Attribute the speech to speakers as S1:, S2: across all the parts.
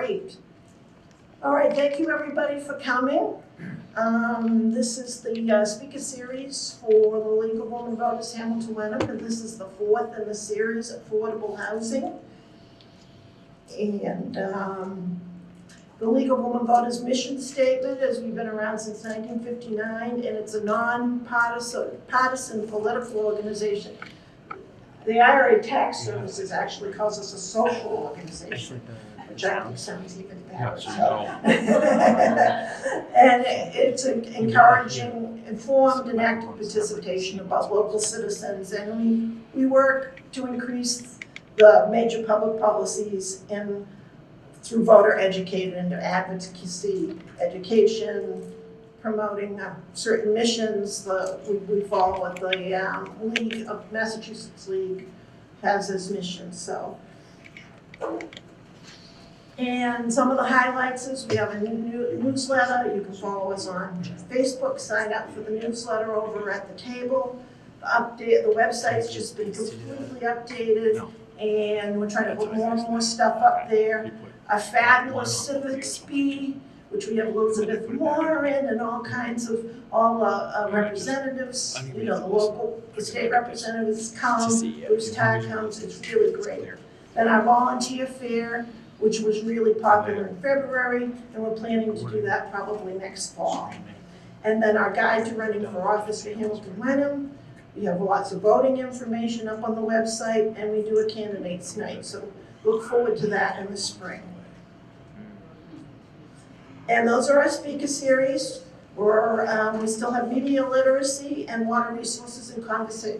S1: Great. All right, thank you everybody for coming. This is the speaker series for the League of Women Voters Hamilton Wenham, and this is the fourth in the series, Affordable Housing. And the League of Women Voters mission statement, as we've been around since 1959, and it's a non-partisan political organization. The IRA Tax Services actually calls us a social organization, which I think sounds even better. And it's encouraging informed and active participation about local citizens, and we work to increase the major public policies through voter education and advocacy, education, promoting certain missions. We follow what the League of Massachusetts League has as mission. So, and some of the highlights is we have a new newsletter. You can follow us on Facebook. Sign up for the newsletter over at the table. The website's just been completely updated, and we're trying to put more and more stuff up there. A fabulous civics bee, which we have Elizabeth Moore in, and all kinds of representatives, the state representatives come, Bruce Tye comes, it's really great. Then our volunteer fair, which was really popular in February, and we're planning to do that probably next fall. And then our guide to running for office for Hamilton Wenham. We have lots of voting information up on the website, and we do a candidates night, so look forward to that in the spring. And those are our speaker series. We still have media literacy and water resources and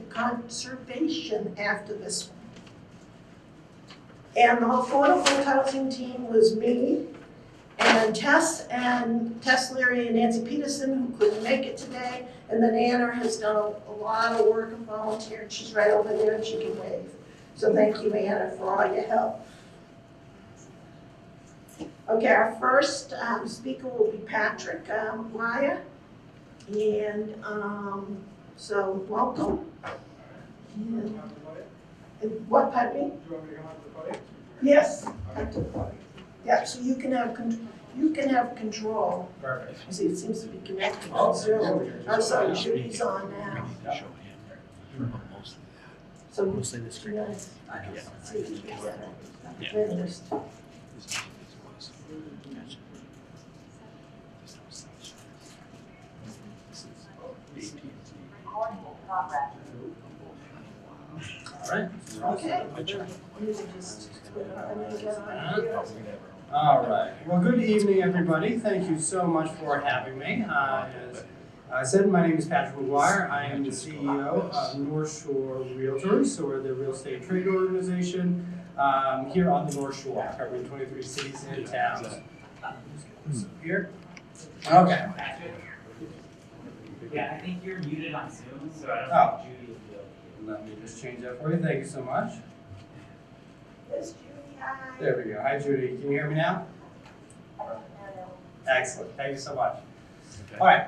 S1: conservation after this one. And the affordable housing team was me and Tess Leary and Nancy Peterson, who couldn't make it today. And then Anna has done a lot of work and volunteered. She's right over there and she can wave. So thank you, Anna, for all your help. Okay, our first speaker will be Patrick McGuire, and so welcome. And what, pardon me?
S2: Do you want me to come up to the podium?
S1: Yes, up to the podium. Yeah, so you can have control.
S2: Perfect.
S1: See, it seems to be connected to Zoom. I'm sorry, Judy's on now. So
S3: Mostly the screen.
S1: yes,
S3: Yeah.
S1: see if you can get it.
S3: Yeah.
S1: Finished.
S2: All right.
S1: Okay. Music just
S2: All right. Well, good evening, everybody. Thank you so much for having me. As I said, my name is Patrick McGuire. I am the CEO of North Shore Realtors, so we're the real estate trade organization here on the North Shore, covering 23 cities and towns. Here. Okay.
S4: Yeah, I think you're muted on Zoom, so I don't know if Judy will be able to.
S2: Let me just change that for you. Thank you so much.
S1: Yes, Judy, hi.
S2: There we go. Hi, Judy. Can you hear me now? Excellent. Thank you so much. All right.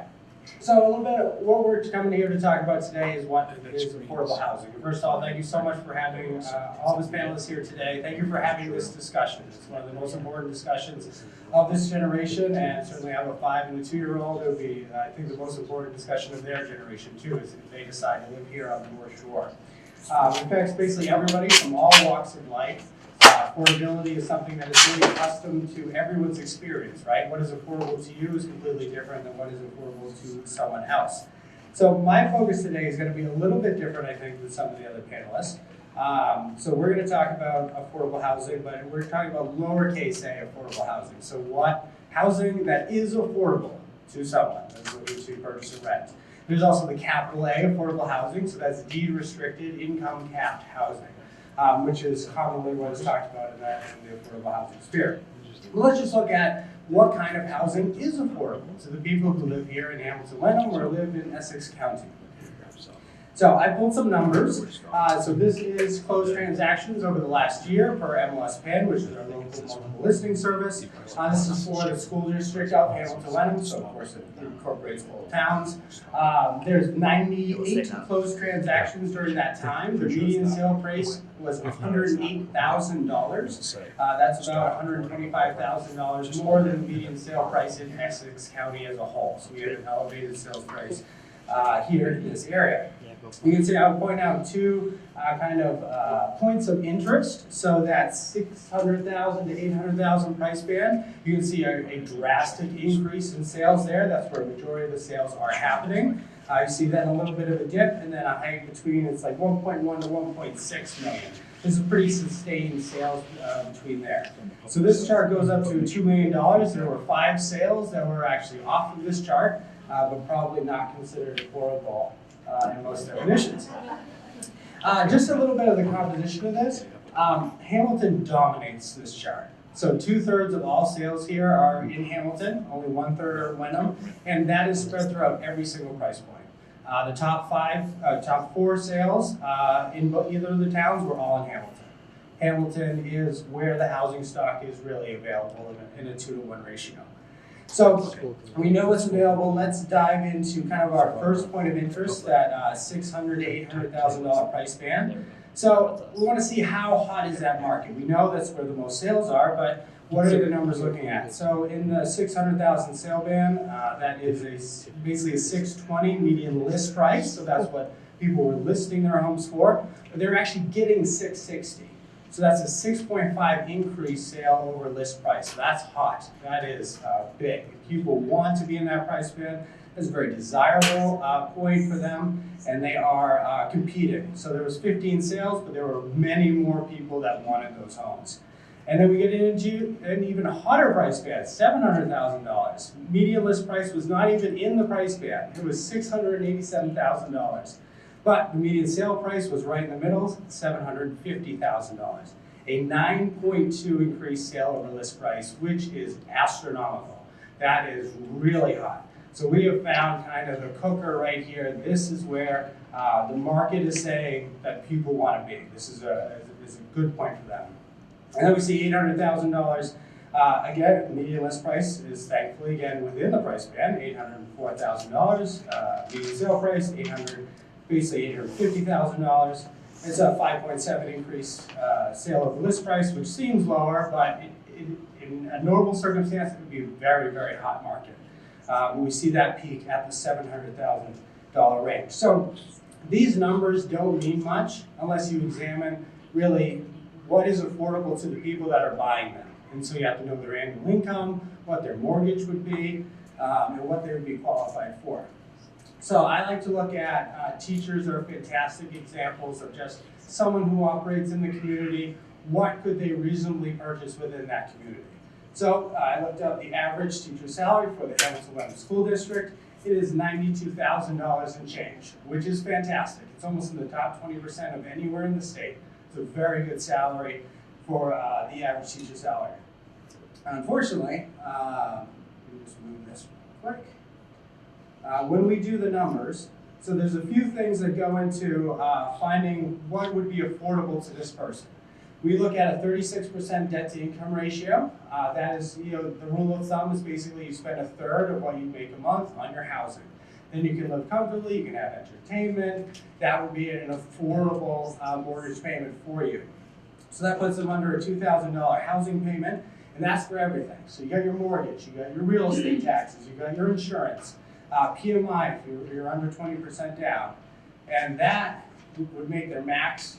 S2: So a little bit of what we're coming here to talk about today is what is affordable housing. First of all, thank you so much for having all the panelists here today. Thank you for having this discussion. It's one of the most important discussions of this generation, and certainly I have a 5- and a 2-year-old. It would be, I think, the most important discussion of their generation too, is if they decide to live here on the North Shore. In fact, basically everybody from all walks of life. Affordability is something that is really accustomed to everyone's experience, right? What is affordable to you is completely different than what is affordable to someone else. So my focus today is going to be a little bit different, I think, than some of the other panelists. So we're going to talk about affordable housing, but we're talking about lowercase a affordable housing. So what housing that is affordable to someone that's looking to purchase or rent. There's also the capital A affordable housing, so that's deed restricted, income capped housing. Which is commonly what is talked about in the affordable housing sphere. Well, let's just look at what kind of housing is affordable to the people who live here in Hamilton Wenham or live in Essex County. So I pulled some numbers. So this is closed transactions over the last year per MLS PIN, which is our local multiple listing service. This is for the school district of Hamilton Wenham, so of course it incorporates both towns. There's 98 closed transactions during that time. The median sale price was $108,000. That's about $125,000 more than the median sale price in Essex County as a whole. So we have an elevated sales price here in this area. You can see I would point out two points of interest. So that 600,000 to 800,000 price band, you can see a drastic increase in sales there. That's where the majority of the sales are happening. You see then a little bit of a dip and then a hike between, it's like 1.1 to 1.6 million. This is pretty sustained sales between there. So this chart goes up to $2 million. There were 5 sales that were actually off of this chart, but probably not considered affordable in most definitions. Just a little bit of the composition of this. Hamilton dominates this chart. So 2/3 of all sales here are in Hamilton, only 1/3 are in Wenham, and that is spread throughout every single price point. The top 4 sales in either of the towns were all in Hamilton. Hamilton is where the housing stock is really available in a 2-to-1 ratio. So we know what's available. Let's dive into kind of our first point of interest, that $600,000 to $800,000 price band. So we want to see how hot is that market. We know that's where the most sales are, but what are the numbers looking at? So in the 600,000 sale band, that is basically a 620 median list price. So that's what people were listing their homes for. But they're actually getting 660. So that's a 6.5 increase sale over list price. So that's hot. That is big. If people want to be in that price band, that's a very desirable point for them, and they are competing. So there was 15 sales, but there were many more people that wanted those homes. And then we get into an even hotter price band, $700,000. Median list price was not even in the price band. It was $687,000. But the median sale price was right in the middle, $750,000. A 9.2 increase sale over list price, which is astronomical. That is really hot. So we have found kind of the cooker right here. This is where the market is saying that people want to be. This is a good point for them. And then we see $800,000. Again, the median list price is thankfully again within the price band, $804,000. Median sale price, basically $850,000. It's a 5.7 increase sale over list price, which seems lower, but in a normal circumstance, it would be a very, very hot market. When we see that peak at the $700,000 range. So these numbers don't mean much unless you examine really what is affordable to the people that are buying them. And so you have to know their annual income, what their mortgage would be, and what they would be qualified for. So I like to look at teachers are fantastic examples of just someone who operates in the community. What could they reasonably purchase within that community? So I looked up the average teacher salary for the Hamilton Wenham School District. It is $92,000 and change, which is fantastic. It's almost in the top 20% of anywhere in the state. It's a very good salary for the average teacher salary. Unfortunately, let me just move this real quick. When we do the numbers, so there's a few things that go into finding what would be affordable to this person. We look at a 36% debt to income ratio. That is, the rule of thumb is basically you spend 1/3 of what you make a month on your housing. Then you can live comfortably, you can have entertainment. That would be an affordable mortgage payment for you. So that puts them under a $2,000 housing payment, and that's for everything. So you got your mortgage, you got your real estate taxes, you got your insurance, PMI if you're under 20% down, and that would make their max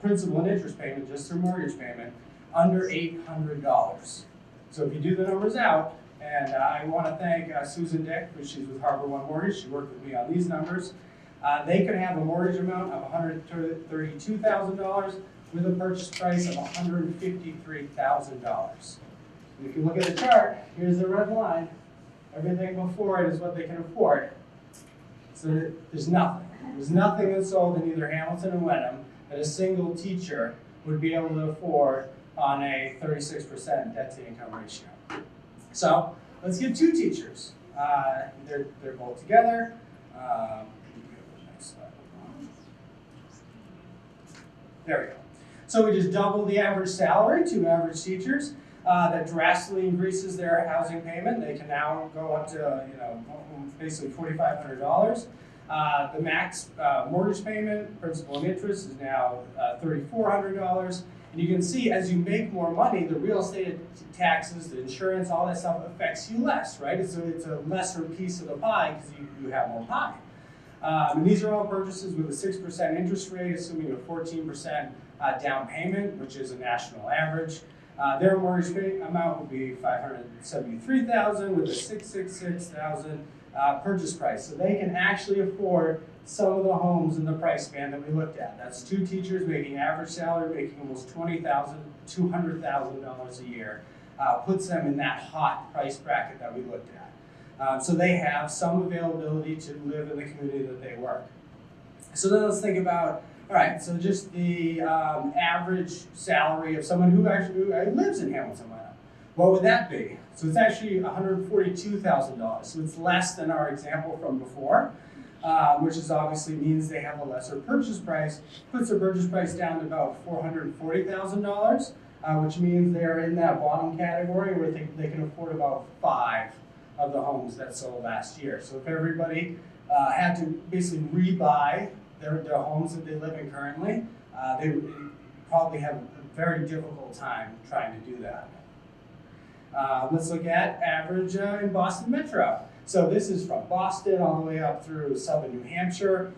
S2: principal and interest payment, just their mortgage payment, under $800. So if you do the numbers out, and I want to thank Susan Dick, because she's with Harbor One Mortgage, she worked with me on these numbers. They could have a mortgage amount of $132,000 with a purchase price of $153,000. And if you look at the chart, here's the red line. Everything before it is what they can afford. So there's nothing. There's nothing that's sold in either Hamilton or Wenham that a single teacher would be able to afford on a 36% debt to income ratio. So let's get 2 teachers. They're both together. Next slide. There we go. So we just double the average salary to average teachers. That drastically increases their housing payment. They can now go up to, basically $4,500. The max mortgage payment, principal and interest, is now $3,400. And you can see as you make more money, the real estate taxes, the insurance, all that stuff affects you less, right? It's a lesser piece of the pie because you have more pie. And these are all purchases with a 6% interest rate, assuming a 14% down payment, which is a national average. Their mortgage amount would be $573,000 with a $666,000 purchase price. So they can actually afford some of the homes in the price band that we looked at. That's 2 teachers making average salary, making almost $20,000, $200,000 a year. Puts them in that hot price bracket that we looked at. So they have some availability to live in the community that they work. So then let's think about, all right, so just the average salary of someone who actually lives in Hamilton, Wyndham. What would that be? So it's actually $142,000. So it's less than our example from before, which is obviously means they have a lesser purchase price, puts their purchase price down to about $440,000, which means they're in that bottom category where they can afford about 5 of the homes that sold last year. So if everybody had to basically rebuy their homes that they live in currently, they would probably have a very difficult time trying to do that. Let's look at average in Boston Metro. So this is from Boston all the way up through southern New Hampshire.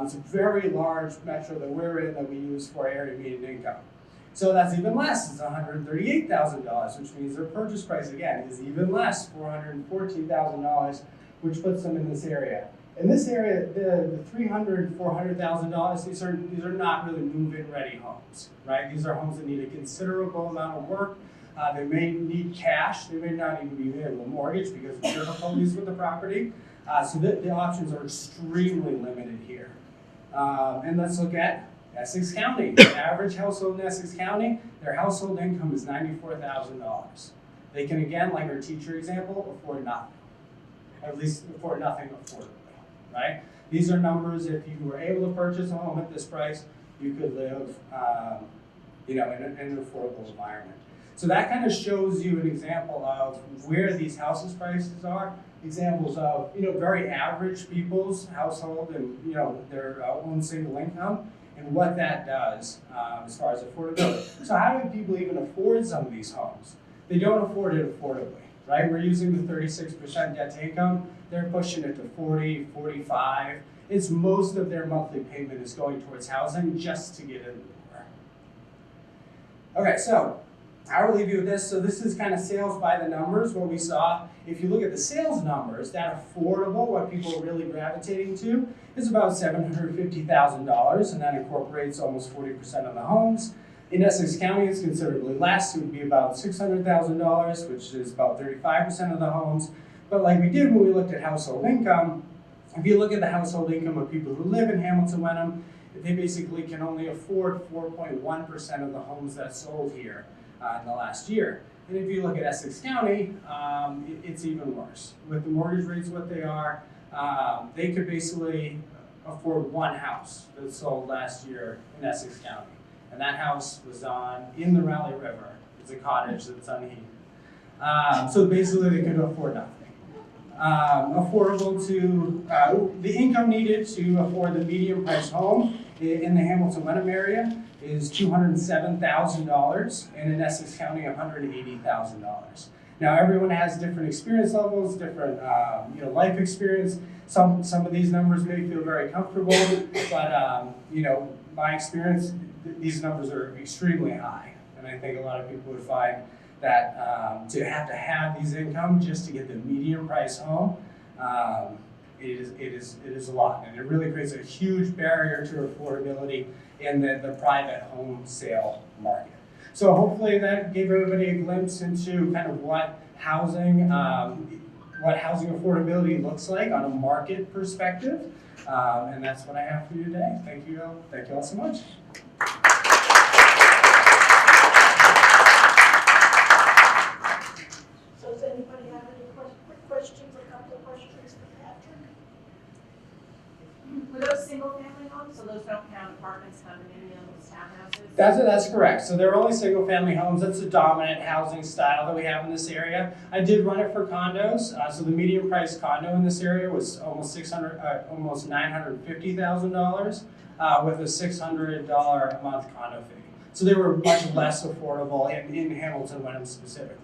S2: It's a very large metro that we're in that we use for area median income. So that's even less, it's $138,000, which means their purchase price again is even less, $414,000, which puts them in this area. In this area, the $300,000, $400,000, these are not really move-in ready homes, right? These are homes that need a considerable amount of work. They may need cash. They may not even be able to mortgage because of difficulties with the property. So the options are extremely limited here. And let's look at Essex County. The average household in Essex County, their household income is $94,000. They can, again, like our teacher example, afford nothing. At least afford nothing affordably, right? These are numbers, if you were able to purchase a home at this price, you could live in an affordable environment. So that kind of shows you an example of where these houses prices are, examples of very average people's household and their own single income and what that does as far as affordability. So how do people even afford some of these homes? They don't afford it affordably, right? We're using the 36% debt to income. They're pushing it to 40, 45. It's most of their monthly payment is going towards housing just to get in the door. Okay, so I will leave you with this. So this is kind of sales by the numbers, what we saw. If you look at the sales numbers, that affordable, what people are really gravitating to, is about $750,000, and that incorporates almost 40% of the homes. In Essex County, it's considerably less. It would be about $600,000, which is about 35% of the homes. But like we did when we looked at household income, if you look at the household income of people who live in Hamilton, Wyndham, they basically can only afford 4.1% of the homes that sold here in the last year. And if you look at Essex County, it's even worse. With the mortgage rates what they are, they could basically afford one house that sold last year in Essex County. And that house was in the Raleigh River. It's a cottage that's unheated. So basically they could afford nothing. Affordable to, the income needed to afford the medium price home in the Hamilton Wyndham area is $207,000, and in Essex County, $180,000. Now, everyone has different experience levels, different life experience. Some of these numbers may feel very comfortable, but my experience, these numbers are extremely high, and I think a lot of people would find that to have these incomes just to get the medium price home, it is a lot, and it really creates a huge barrier to affordability in the private home sale market. So hopefully that gave everybody a glimpse into kind of what housing affordability looks like on a market perspective, and that's what I have for you today. Thank you all so much.
S1: So does anybody have any quick questions, a couple of questions for Patrick?
S3: Were those single-family homes, so those don't count apartments, condominiums, townhouses?
S2: That's correct. So they're only single-family homes. That's the dominant housing style that we have in this area. I did run it for condos. So the median price condo in this area was almost $950,000 with a $600 a month condo fee. So they were much less affordable in Hamilton, Wenham specifically.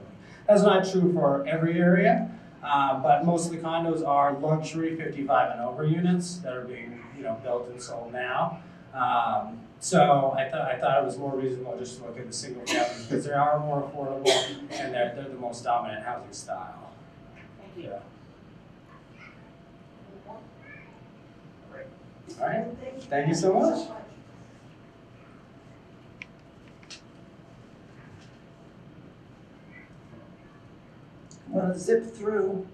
S2: That's not true for every area, but most of the condos are luxury 55 and over units that are being built and sold now. So I thought it was more reasonable just to look at the single families because they are more affordable and they're the most dominant housing style.
S3: Thank you.
S2: Yeah. All right. Thank you so much.
S1: I'm gonna zip through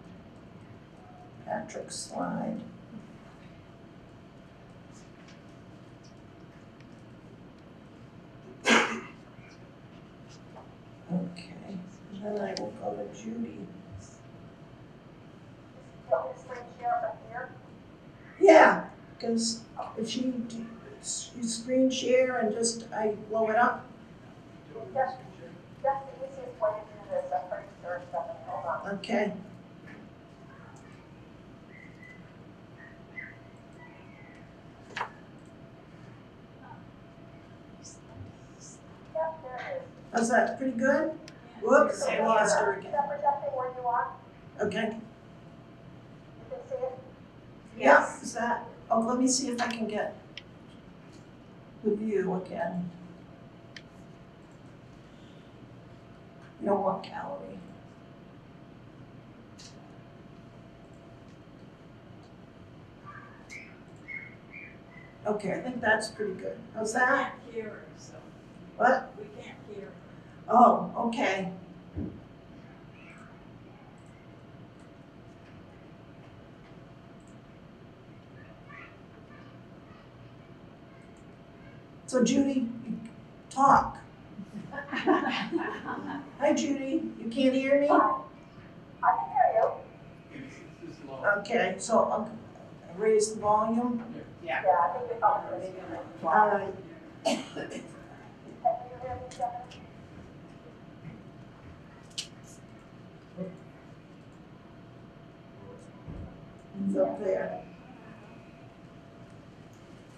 S1: Patrick's slide. Okay, and then I will go to Judy. Yeah, because if you screen share and just, I blow it up.
S5: That's the easiest way to do this. I'm pretty sure it's something. Hold on.
S1: Okay.
S5: Yep, there it is.
S1: How's that, pretty good? Whoops, I lost her
S5: Is
S1: again.
S5: that projecting where you are?
S1: Okay,
S5: You can see it?
S1: yeah, is that, oh, let me see if I can get the view again. No more gallery. Okay, I think that's pretty good. How's
S3: We
S1: that?
S3: can't hear her, so
S1: What?
S3: we can't hear her.
S1: Oh, okay. So Judy, talk. Hi Judy, you can't hear me?
S5: I can hear you.
S1: Okay, so I'll raise the volume.
S5: Yeah, I think it's on.
S1: Alright,
S5: Can you hear me, Stephanie?
S1: it's up there.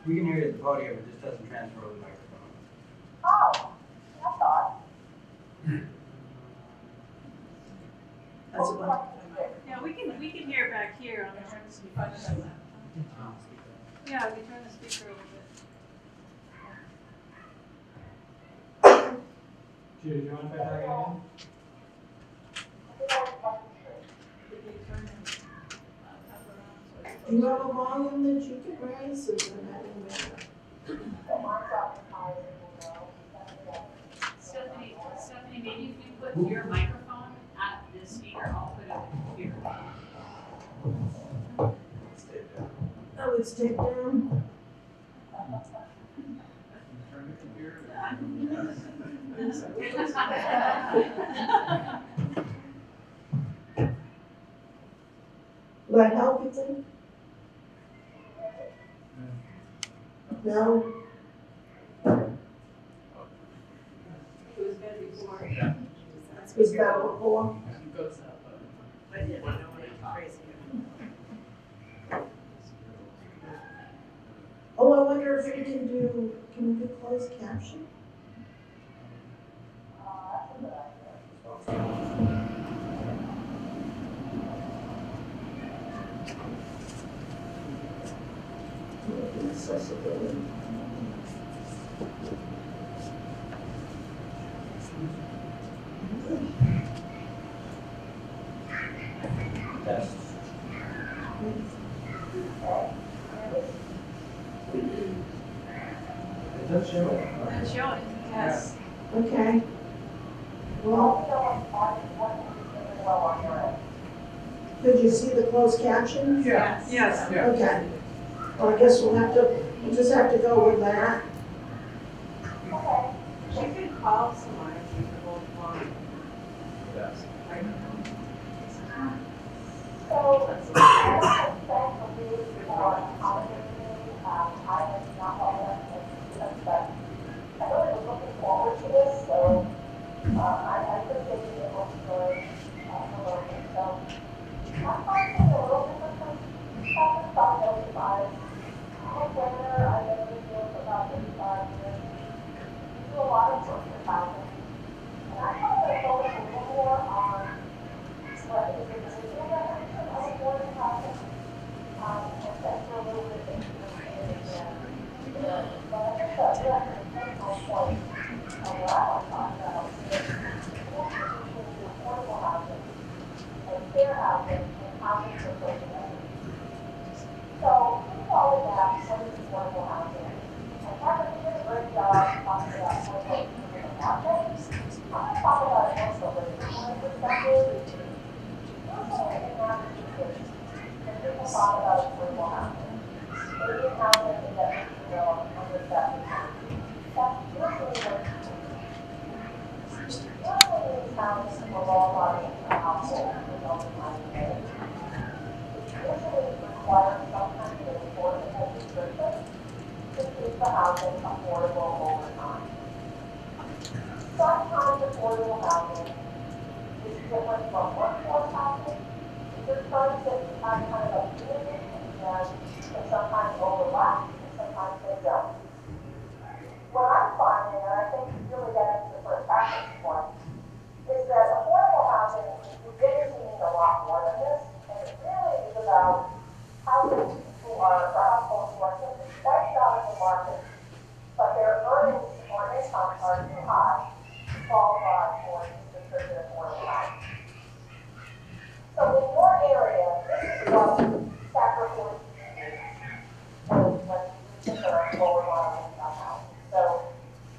S6: We can hear you at the podium, it just doesn't transfer over the microphone.
S5: Oh, that's odd.
S1: That's about,
S3: Yeah, we can hear back here on the speaker. Yeah, we turn the speaker a little bit.
S2: Judy, do you want to try that again?
S3: Did they turn it up around?
S1: do you have a volume that you can raise or does that matter?
S7: Stephanie, maybe if you put your microphone at the speaker, I'll put it at the computer.
S1: Oh, it's taped down? Will that help, you think? No?
S3: It was better before.
S1: It was better before?
S3: But yeah, I don't want it crazy.
S1: Oh, I wonder if we can we do closed caption? Accessibility.
S6: Test. It does show it.
S3: It's showing, yes.
S1: Okay. Well, could you see the closed captions?
S3: Yes. Yes.
S1: Okay. Well, I guess we'll just have to go with that.
S3: You can call someone if you hold on.
S6: Yes.
S5: So, fair housing, and housing for social equity. So, who all of that, what is affordable housing? And Kevin did a great job talking about what goes into the market. I'm going to talk about it more from a labor perspective. Usually in Massachusetts, when people talk about affordable housing, median housing is at under 70. That's usually what usually means housing for low-body households with only money. It usually requires some kind of affordable restriction to keep the housing affordable over time. Sometimes affordable housing is different from workforce housing. There's terms that have kind of a unity and can sometimes overlap and sometimes they don't. What I'm finding, and I think really getting to the first action point, is that affordable housing is beginning to mean a lot more than this, and it really is about housing who are, or households who are simply priced out of the market, but their earnings or income are too high to qualify for distributed affordable housing. So in your area, this is what Stafford Court when you consider lower bottom income housing. So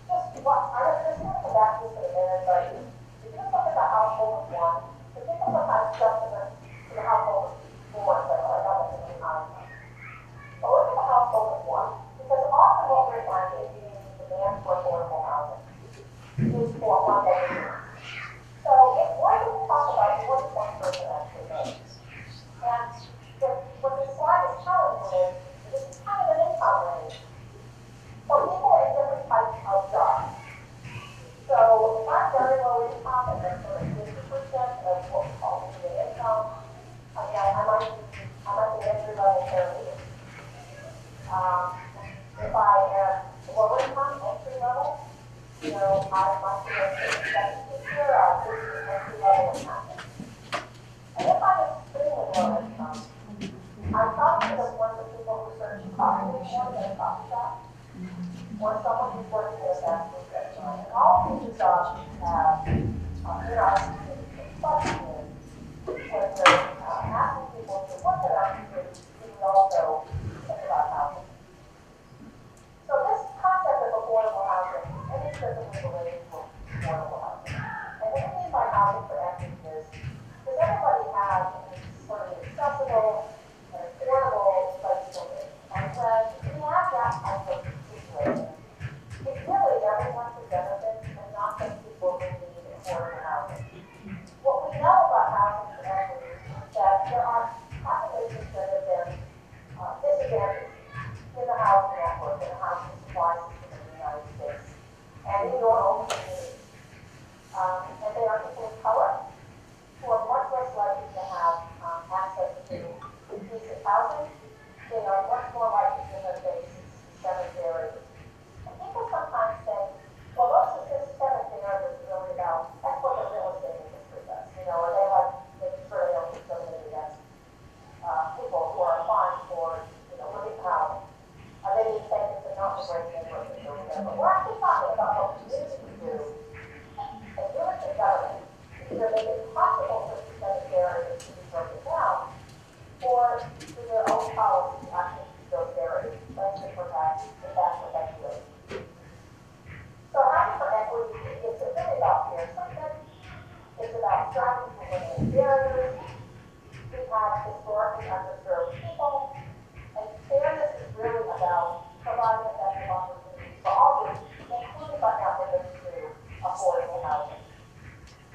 S5: just what I'm just going to come back to this in a minute, but if you just look at the household of one, so people sometimes jump to the household of four and say, oh, I got it in the house. But look at the household of one, because often what we're finding is the demand for affordable housing is for one bedroom. So if one of them talk about what does one person actually make? And what the slide is telling you is this is kind of an income range. So people in different types of jobs. So if I'm very low income and that's sort of 50% of what we call median income, again, I might be entry level paralegal. If I am lower income, entry level, you know, I might be a teacher, entry level accountant. And if I'm extremely low income, I'm talking to one of the people who search coffee reform in a coffee shop, or someone who's working in a fast food restaurant. And all of these jobs have, in our community, the question is, when they're asking people to work in our community, we also think about housing. So this concept of affordable housing, inextricably related to affordable housing. And what we mean by housing for equity is, does everybody have sort of accessible and affordable place to live? And when we have that type of situation, it's really everyone to benefit and not just people who need affordable housing. What we know about housing for equity is that there are populations that have been disadvantaged in the housing network and the housing supply system in the United States and in your own community. And they are people of color who are much less likely to have access to decent housing. They are much more likely to face systemic barriers. And people sometimes think, well, those systemic barriers is really about, that's what the real estate industry does. You know, or they like making sure they don't discriminate against people who are applying for, you know, relief housing. They need things to not break neighborhoods or whatever. But we're actually talking about what communities do and do it together. Either make it possible for systemic barriers to be broken down, or through their own policy actually keep those barriers, like to protect the best eventually. So housing for equity is really about fair treatment. It's about striving to eliminate barriers. We have historically underserved people, and fairness is really about providing effective opportunities for all groups, including but not limited to affordable housing.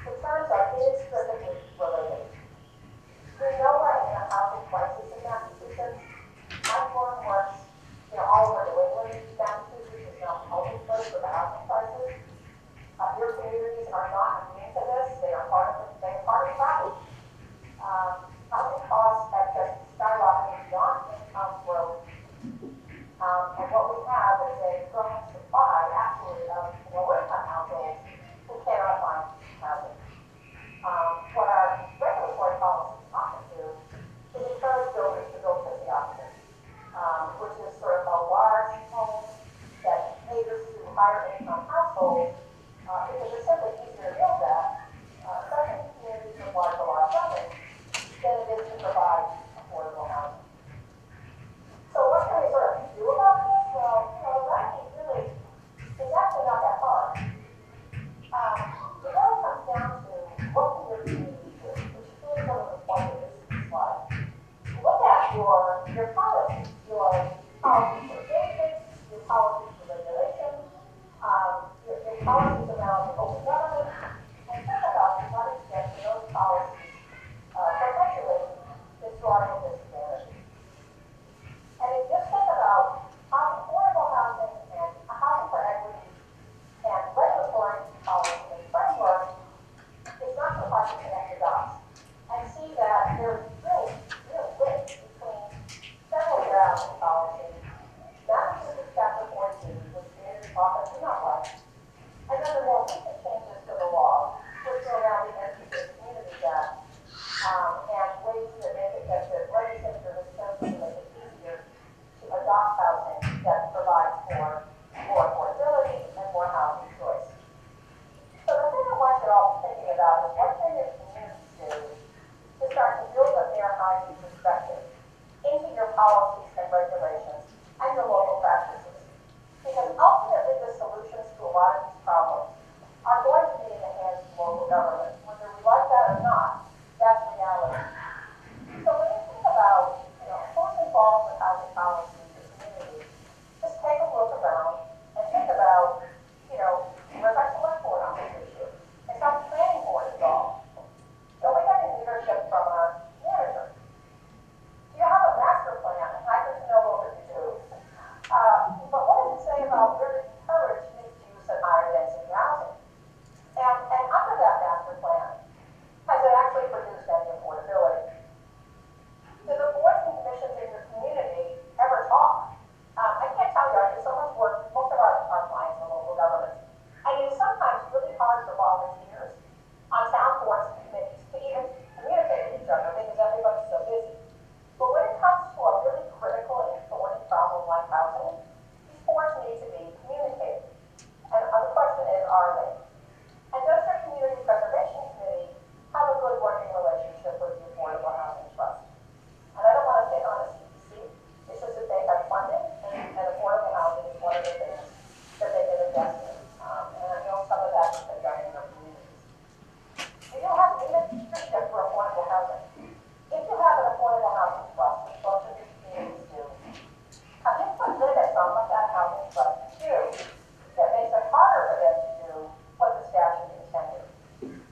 S5: The terms are inextricably related. We know we're in a housing crisis in Massachusetts. My firm works, you know, all over New England. Massachusetts is now a holding place for the housing crisis. Your communities are not immune to this. They are part of the problem. Housing costs have just skyrocketed beyond income growth. And what we have is a growing supply, actually, of low-income households who housing perspective into your policies and regulations and your local practices. Because ultimately the solutions to a lot of these problems are going to be in the hands of local government. Whether we like that or not, that's reality. So when you think about, who's involved with housing policy in your community, just take a look around and think about, where's our select board on this issue? Is our planning board involved? Don't we get any leadership from our manager? Do you have a master plan? I happen to know what you do. But what does it say about where to encourage mixed use and higher density housing? And under that master plan, has it actually produced any affordability? Do the boards and commissions in your community ever talk? I can't tell you, I do so much work, most of our clients are local governments. And it is sometimes really hard for volunteers on town boards and committees to even communicate with each other because everybody's so busy. But when it comes to a really critical and thorny problem like housing, these boards need to be communicated. And the question is, are they? And does your community preservation committee have a good working relationship with the Affordable Housing Trust? And I don't want to pick on the CPC, it's just that they have funding, and affordable housing is one of the things that they can invest in. And I know some of that has been done in their communities. Do you have leadership for affordable housing? If you have an affordable housing trust, which most of your communities do, have you put limits on what that housing trust can do that makes it harder for them to do what the statute intended?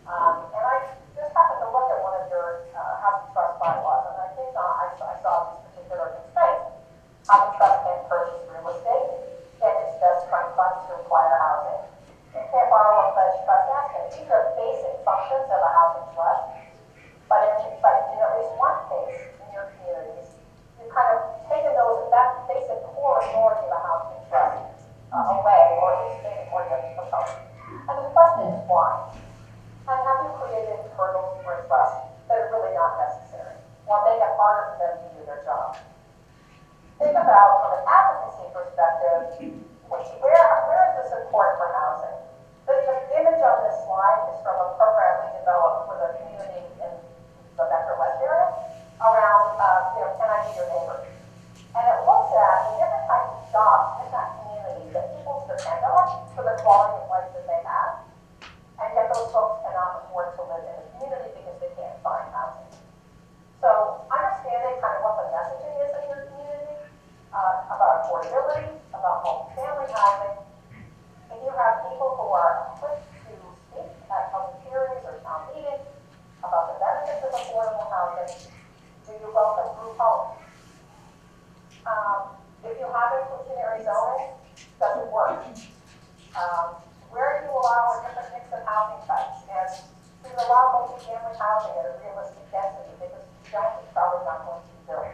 S5: And I just happened to look at one of your housing trust bylaws, and I think I saw these particular constraints. Housing trust can't purchase real estate, can't discuss trust funds to acquire housing, and can't borrow or pledge trust assets. These are basic functions of a housing trust, but in at least one case in your communities, you've kind of taken that basic core authority of a housing trust away, or at least made it more difficult. And the question is why? And have you created hurdles for trust that are really not necessary, or make it harder for them to do their job? Think about, from an advocacy perspective, where is the support for housing? The image on this slide is from a program we developed with a community in the Metro West area around, can I be your neighbor? And it looks at the different types of jobs in that community that people depend on for the quality of life that they have. And yet those folks cannot afford to live in the community because they can't find housing. So understanding kind of what the messaging is in your community about affordability, about multifamily housing. If you have people who are quick to speak at public hearings or town meetings about the benefits of affordable housing, do you welcome group homes? If you have inclusionary zoning, does it work? Where do you allow a different mix of housing types? And do you allow multifamily housing at a realistic density? Because if you don't, it's probably not going to be built.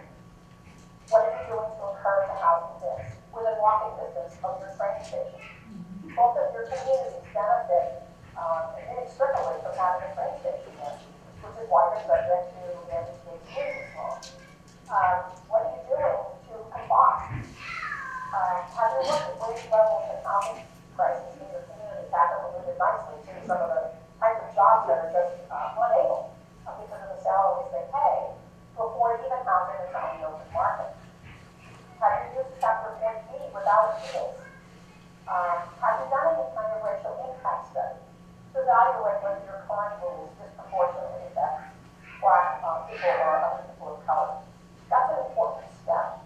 S5: What are you doing to encourage a housing mix within walking distance of your train station? Both of your communities benefit inextricably from having a train station there, which is why you're subject to anti-state community law. What are you doing to comply? Have you looked at wage levels and housing prices in your community? Catherine alluded nicely to some of the types of jobs that are just unable, because of the salaries they pay, to afford even housing that's on the open market. Have you used Chapter 40B without appeals? Have you done any kind of racial impact study to evaluate whether your current rules disproportionately affect Black people or other people of color? That's an important step.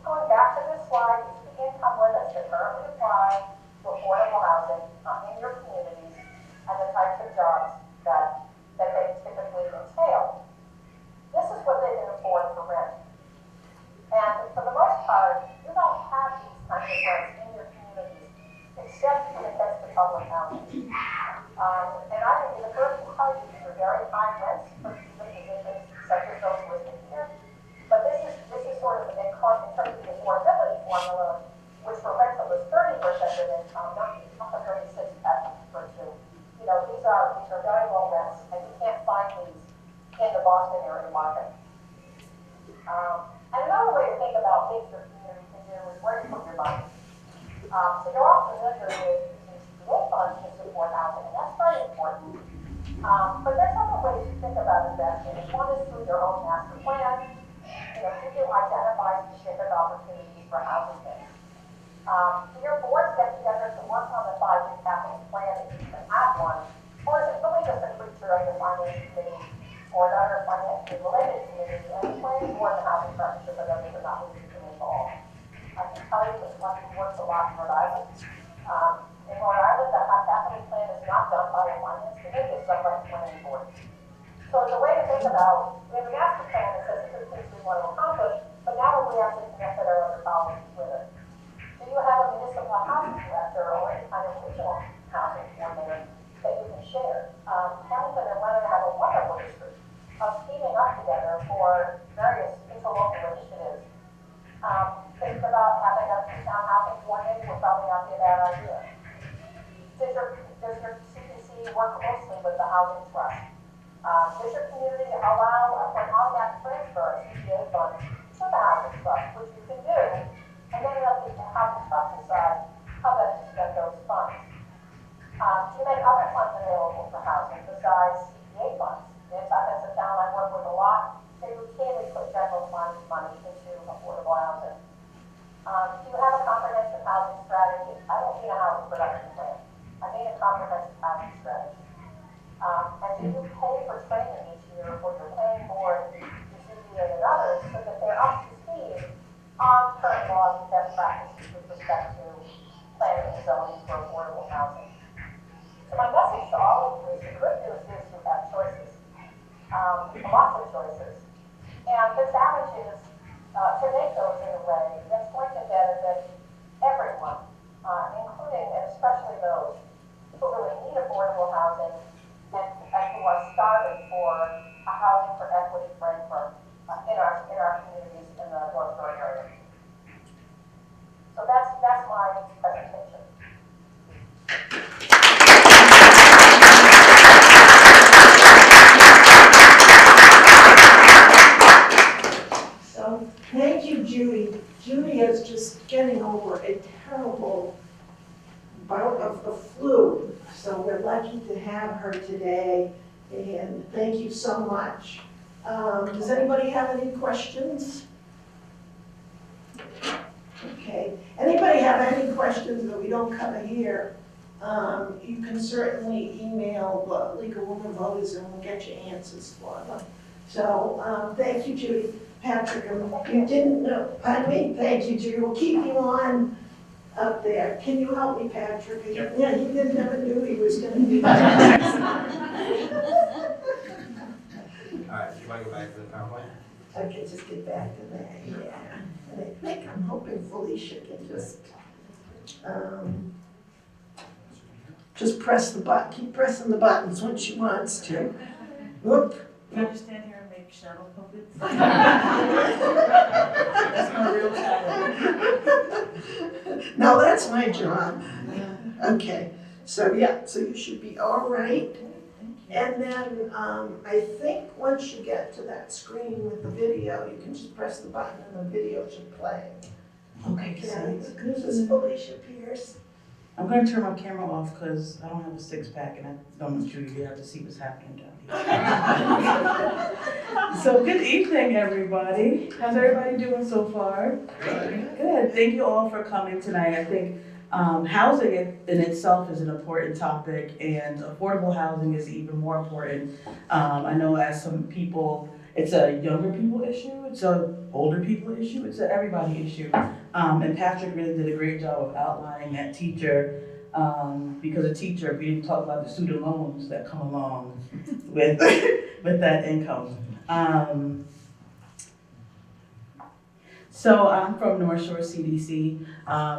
S5: Going back to this slide, these are the income limits that currently apply to affordable housing in your communities and the types of jobs that they typically entail. This is what they can afford for rent. And for the most part, you don't have these kinds of rents in your communities, except when it gets to public housing. And I would be the first to tell you these are very high rents for the positions such as those listed here. But this is sort of in terms of the affordability formula, which for rental is 30% of income, not the 36 at for two. These are very low rents, and you can't find these in the Boston area market. And another way to think about things your community can do is where you put your money. So you're all familiar with using CPA funds to support housing, and that's very important. But there's other ways to think about investing. One is through your own master plan. Do you identify specific opportunities for housing things? Do your boards get together to work on the 5-year capital plan if you even have one? Or is it really just a creature of the finance committee or another financially related committee, and the planning board and the housing partnership of those are not really involved? I can tell you this one works a lot in Rhode Island. In Rhode Island, the capital plan is not done by the finance committee, it's done by the planning board. So it's a way to think about, we have a master plan that says here's things we want to accomplish, but now we actually connected our other policies with it. Do you have a municipal housing director or any kind of regional housing coordinator that you can share? Hamilton and Leonard have a wonderful history of teaming up together for various interlocal initiatives. Think about having a town housing coordinator would probably not be a bad idea. Does your CPC work closely with the housing trust? Does your community allow for an automatic transfer of CPA funds to the housing trust, which you can do, and then let the housing trust decide how best to spend those funds? Do you make other funds available for housing besides CPA funds? That's a town I work with a lot. They routinely put general fund money into affordable housing. Do you have a comprehensive housing strategy? I don't mean a housing production plan. I mean a comprehensive housing strategy. And do you pay for training each year for your planning board, your CPA, and others so that they're up to speed on current laws and best practices with respect to planning and zoning for affordable housing? So my message to all of you is the good news is you have choices, lots of choices. And the challenge is to make those in a way that's going to benefit everyone, including and especially those who really need affordable housing and who are starving for a housing for equity framework in our communities in the North Shore area. So that's my presentation.
S1: So, thank you, Judy. Judy is just getting over a terrible bout of the flu, so we're lucky to have her today, and thank you so much. Does anybody have any questions? Okay, anybody have any questions that we don't cover here? You can certainly email the League of Women Voters and we'll get you answers for them. So, thank you, Judy. Patrick, you didn't know, pardon me, thank you, Judy. We'll keep you on up there. Can you help me, Patrick?
S2: Yep.
S1: Yeah, he never knew he was gonna be there.
S6: All right, you want to go back to the PowerPoint?
S1: Okay, just get back to that, yeah. And I think I'm hoping Felicia can just press the button, keep pressing the buttons when she wants to. Whoop.
S8: Can I just stand here and make shadow puppets? That's my real talent.
S1: No, that's my job. Okay, so yeah, so you should be all right. And then I think once you get to that screen with the video, you can just press the button and the video should play.
S8: Okay, so
S1: This is Felicia Pierce.
S8: I'm gonna turn my camera off because I don't have a 6-pack and I don't want you to have to see what's happening down here. So good evening, everybody. How's everybody doing so far? Good. Thank you all for coming tonight. I think housing in itself is an important topic, and affordable housing is even more important. I know as some people, it's a younger people issue, it's a older people issue, it's an everybody issue. And Patrick really did a great job of outlining that teacher, because a teacher, we didn't talk about the student loans that come along with, with that income. So I'm from North Shore CDC,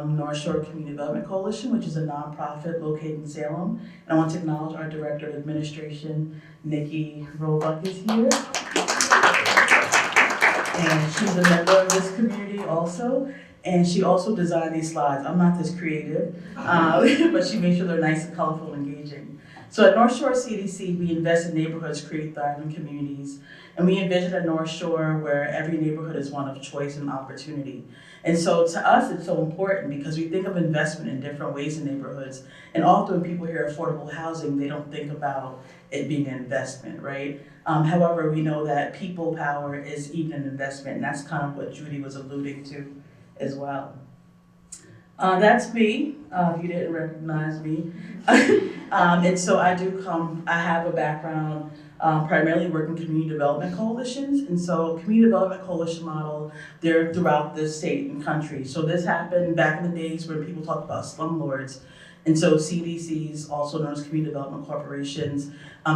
S8: North Shore Community Development Coalition, which is a nonprofit located in Salem. And I want to acknowledge our Director of Administration, Nikki Roebuck is here. And she's a member of this community also. And she also designed these slides. I'm not this creative, but she made sure they're nice and colorful and engaging. So at North Shore CDC, we invest in neighborhoods, create thriving communities. And we envision a North Shore where every neighborhood is one of choice and opportunity. And so to us, it's so important because we think of investment in different ways in neighborhoods. And often when people hear affordable housing, they don't think about it being an investment, right? However, we know that people power is even an investment, and that's kind of what Judy was alluding to as well. That's me, if you didn't recognize me. And so I have a background primarily working community development coalitions. And so community development coalition model, they're throughout the state and country. So this happened back in the days when people talked about slumlords. And so CDCs, also known as community development corporations,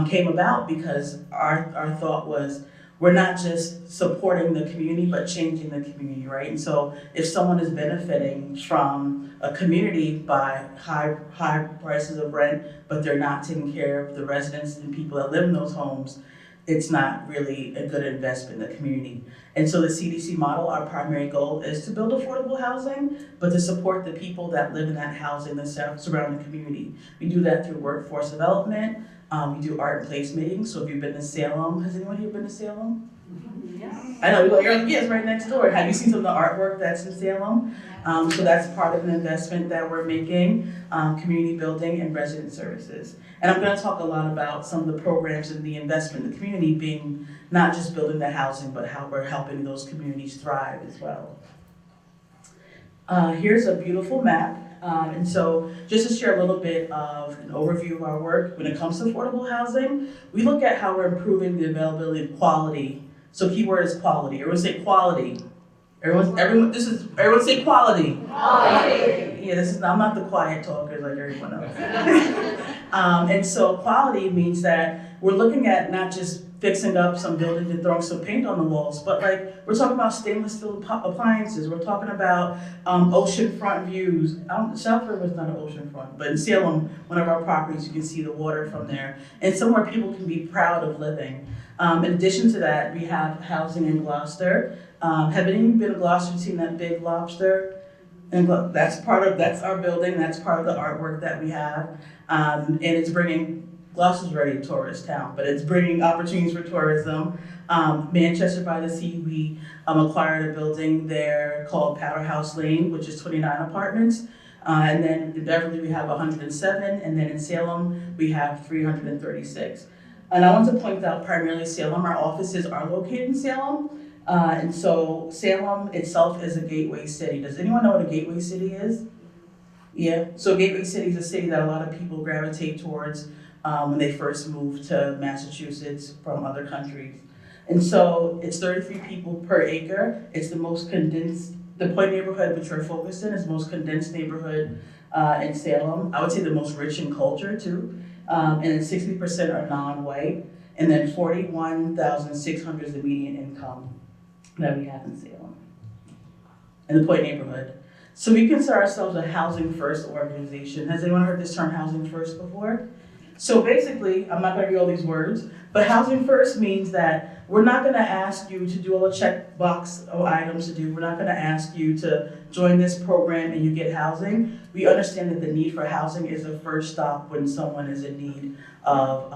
S8: came about because our thought was, we're not just supporting the community, but changing the community, right? And so if someone is benefiting from a community by high prices of rent, but they're not taking care of the residents and people that live in those homes, it's not really a good investment in the community. And so the CDC model, our primary goal is to build affordable housing, but to support the people that live in that housing, the surrounding community. We do that through workforce development. We do art and placemaking. So if you've been to Salem, has anyone here been to Salem?
S7: Yes.
S8: I know, you're like, yeah, it's right next door. Have you seen some of the artwork that's in Salem? So that's part of an investment that we're making, community building and resident services. And I'm gonna talk a lot about some of the programs and the investment in the community being not just building the housing, but how we're helping those communities thrive as well. Here's a beautiful map. And so just to share a little bit of an overview of our work, when it comes to affordable housing, we look at how we're improving the availability of quality. So keyword is quality. Everyone say quality. Everyone say quality. Quality. Yeah, I'm not the quiet talker like everyone else. And so quality means that we're looking at not just fixing up some buildings and throwing some paint on the walls, but like we're talking about stainless steel appliances. We're talking about oceanfront views. South River is not an oceanfront, but in Salem, one of our properties, you can see the water from there, and somewhere people can be proud of living. In addition to that, we have housing in Gloucester. Have any of you been to Gloucester and seen that big lobster? And that's our building. That's part of the artwork that we have, and it's bringing. Gloucester's already a tourist town, but it's bringing opportunities for tourism. Manchester by the Sea, we acquired a building there called Powderhouse Lane, which is 29 apartments. And then in Beverly, we have 107, and then in Salem, we have 336. And I want to point out primarily Salem, our offices are located in Salem. And so Salem itself is a gateway city. Does anyone know what a gateway city is? Yeah, so gateway city is a city that a lot of people gravitate towards when they first moved to Massachusetts from other countries. And so it's 33 people per acre. It's the most condensed, the Point neighborhood which we're focused in is the most condensed neighborhood in Salem. I would say the most rich in culture too. And then 60% are non-white. And then 41,600 is the median income that we have in Salem. In the Point neighborhood. So we consider ourselves a housing first organization. Has anyone heard this term housing first before? So basically, I'm not gonna read all these words, but housing first means that we're not gonna ask you to do all the checkbox or items to do. We're not gonna ask you to join this program and you get housing. We understand that the need for housing is the first stop when someone is in need of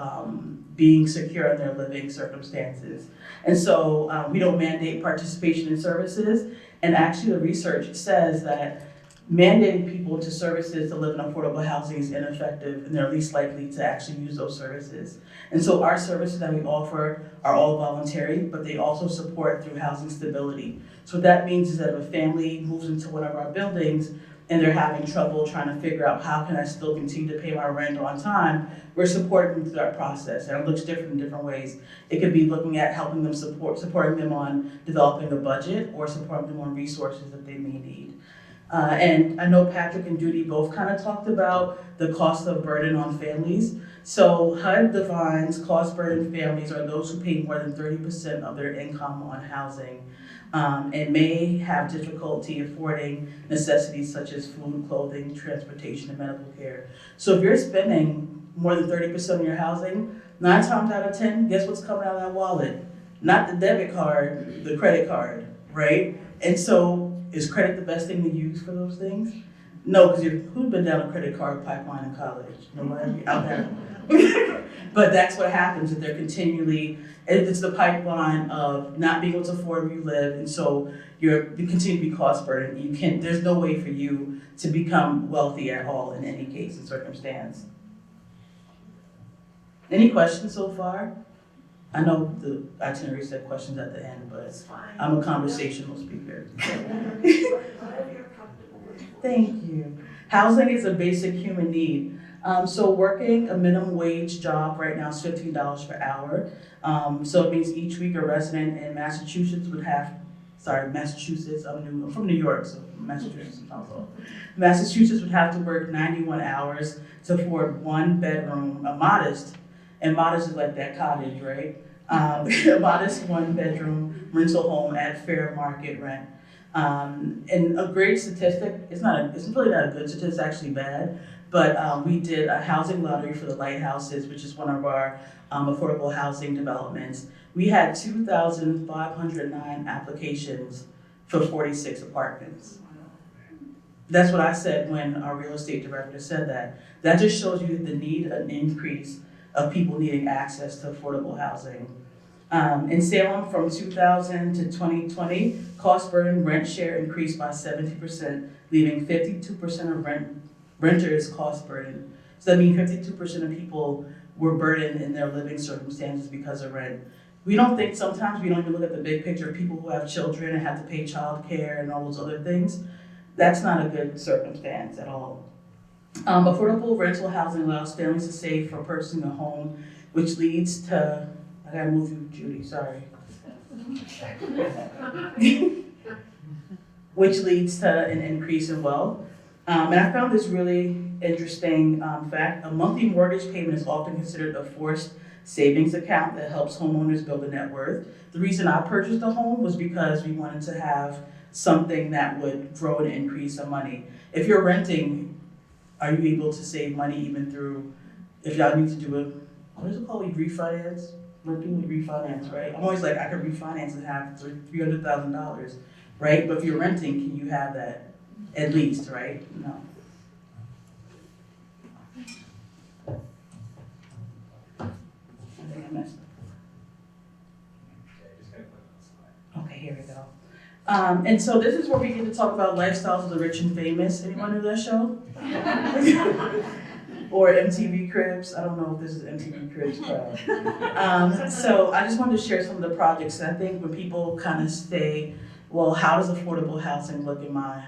S8: being secure in their living circumstances. And so we don't mandate participation in services. And actually the research says that mandating people to services to live in affordable housing is ineffective, and they're least likely to actually use those services. And so our services that we offer are all voluntary, but they also support through housing stability. So what that means is that if a family moves into one of our buildings and they're having trouble trying to figure out how can I still continue to pay my rent on time, we're supporting them through that process. And it looks different in different ways. It could be looking at helping them supporting them on developing a budget or supporting them on resources that they may need. And I know Patrick and Judy both kind of talked about the cost of burden on families. So HUD defines cost burden families are those who pay more than 30% of their income on housing and may have difficulty affording necessities such as food, clothing, transportation, and medical care. So if you're spending more than 30% of your housing, 9 times out of 10, guess what's coming out of that wallet? Not the debit card, the credit card, right? And so is credit the best thing to use for those things? No, because who's been down a credit card pipeline in college? Nobody out there. But that's what happens, that they're continually, it's the pipeline of not being able to afford where you live, and so you continue to be cost burdened. There's no way for you to become wealthy at all in any case and circumstance. Any questions so far? I know the itinerary said questions at the end, but
S1: It's fine.
S8: I'm a conversational speaker.
S1: Whatever you're comfortable with.
S8: Thank you. Housing is a basic human need. So working a minimum wage job right now is $15 per hour. So it means each week a resident in Massachusetts would have, Massachusetts, I'm from New York, so Massachusetts sounds old. Massachusetts would have to work 91 hours to afford one bedroom, a modest, and modest is like that cottage, right? A modest one bedroom rental home at fair market rent. And a great statistic, it's really not a good statistic, it's actually bad, but we did a housing lottery for the Lighthouses, which is one of our affordable housing developments. We had 2,509 applications for 46 apartments. That's what I said when our real estate director said that. That just shows you the need, an increase of people needing access to affordable housing. In Salem, from 2000 to 2020, cost burden rent share increased by 70%, leaving 52% of renters cost burden. So that means 52% of people were burdened in their living circumstances because of rent. We don't even look at the big picture of people who have children and have to pay child care and all those other things. That's not a good circumstance at all. Affordable rental housing allows families to save for purchasing a home, which leads to, I gotta move you, Judy, sorry. Which leads to an increase in wealth. And I found this really interesting fact. A monthly mortgage payment is often considered a forced savings account that helps homeowners build a net worth. The reason I purchased a home was because we wanted to have something that would grow and increase the money. If you're renting, are you able to save money even through, if y'all need to do a, what is it called, refinance? We're doing refinance, right? I'm always like, I could refinance and have $300,000, right? But if you're renting, can you have that at least, right? No. I think I messed up. Okay, here we go. And so this is where we get to talk about lifestyles of the rich and famous. Anyone know that show? Or MTV Cribs. I don't know if this is MTV Cribs crowd. So I just wanted to share some of the projects. And I think when people kind of say, well, how does affordable housing look in my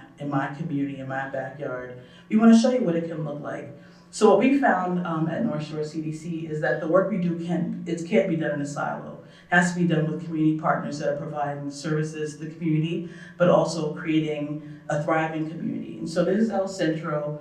S8: community, in my backyard? We want to show you what it can look like. So what we found at North Shore CDC is that the work we do can't be done in a silo. It has to be done with community partners that are providing services to the community, but also creating a thriving community. And so this is El Centro.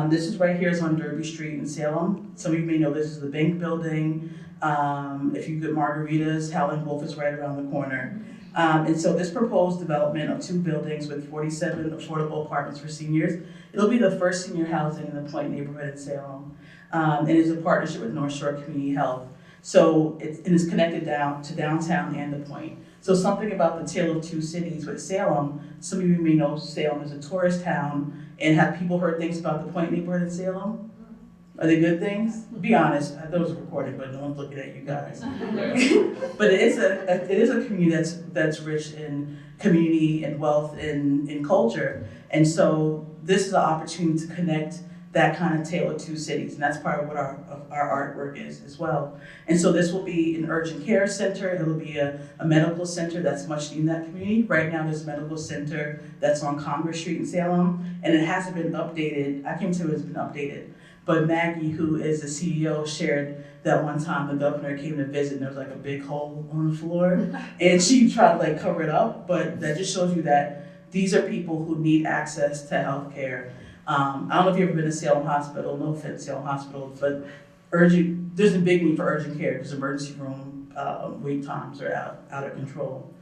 S8: This is right here is on Derby Street in Salem. Some of you may know this is the Bank Building. If you get margaritas, Howlin' Wolf is right around the corner. And so this proposed development of 2 buildings with 47 affordable apartments for seniors, it'll be the first senior housing in the Point neighborhood in Salem. And it's a partnership with North Shore Community Health. So it's connected down to downtown and the Point. So something about the tale of two cities with Salem, some of you may know Salem is a tourist town, and have people heard things about the Point neighborhood in Salem? Are they good things? Be honest, I thought it was recorded, but no one's looking at you guys. But it is a community that's rich in community and wealth and culture. And so this is an opportunity to connect that kind of tale of two cities. And that's part of what our artwork is as well. And so this will be an urgent care center. It'll be a medical center that's much needed in that community. Right now there's a medical center that's on Congress Street in Salem, and it hasn't been updated. I came to it, it's been updated. But Maggie, who is the CEO, shared that one time the governor came to visit and there was like a big hole on the floor. And she tried to like cover it up, but that just shows you that these are people who need access to health care. I don't know if you've ever been to Salem Hospital, no offense Salem Hospital, but there's a big need for urgent care because emergency room wait times are out of control.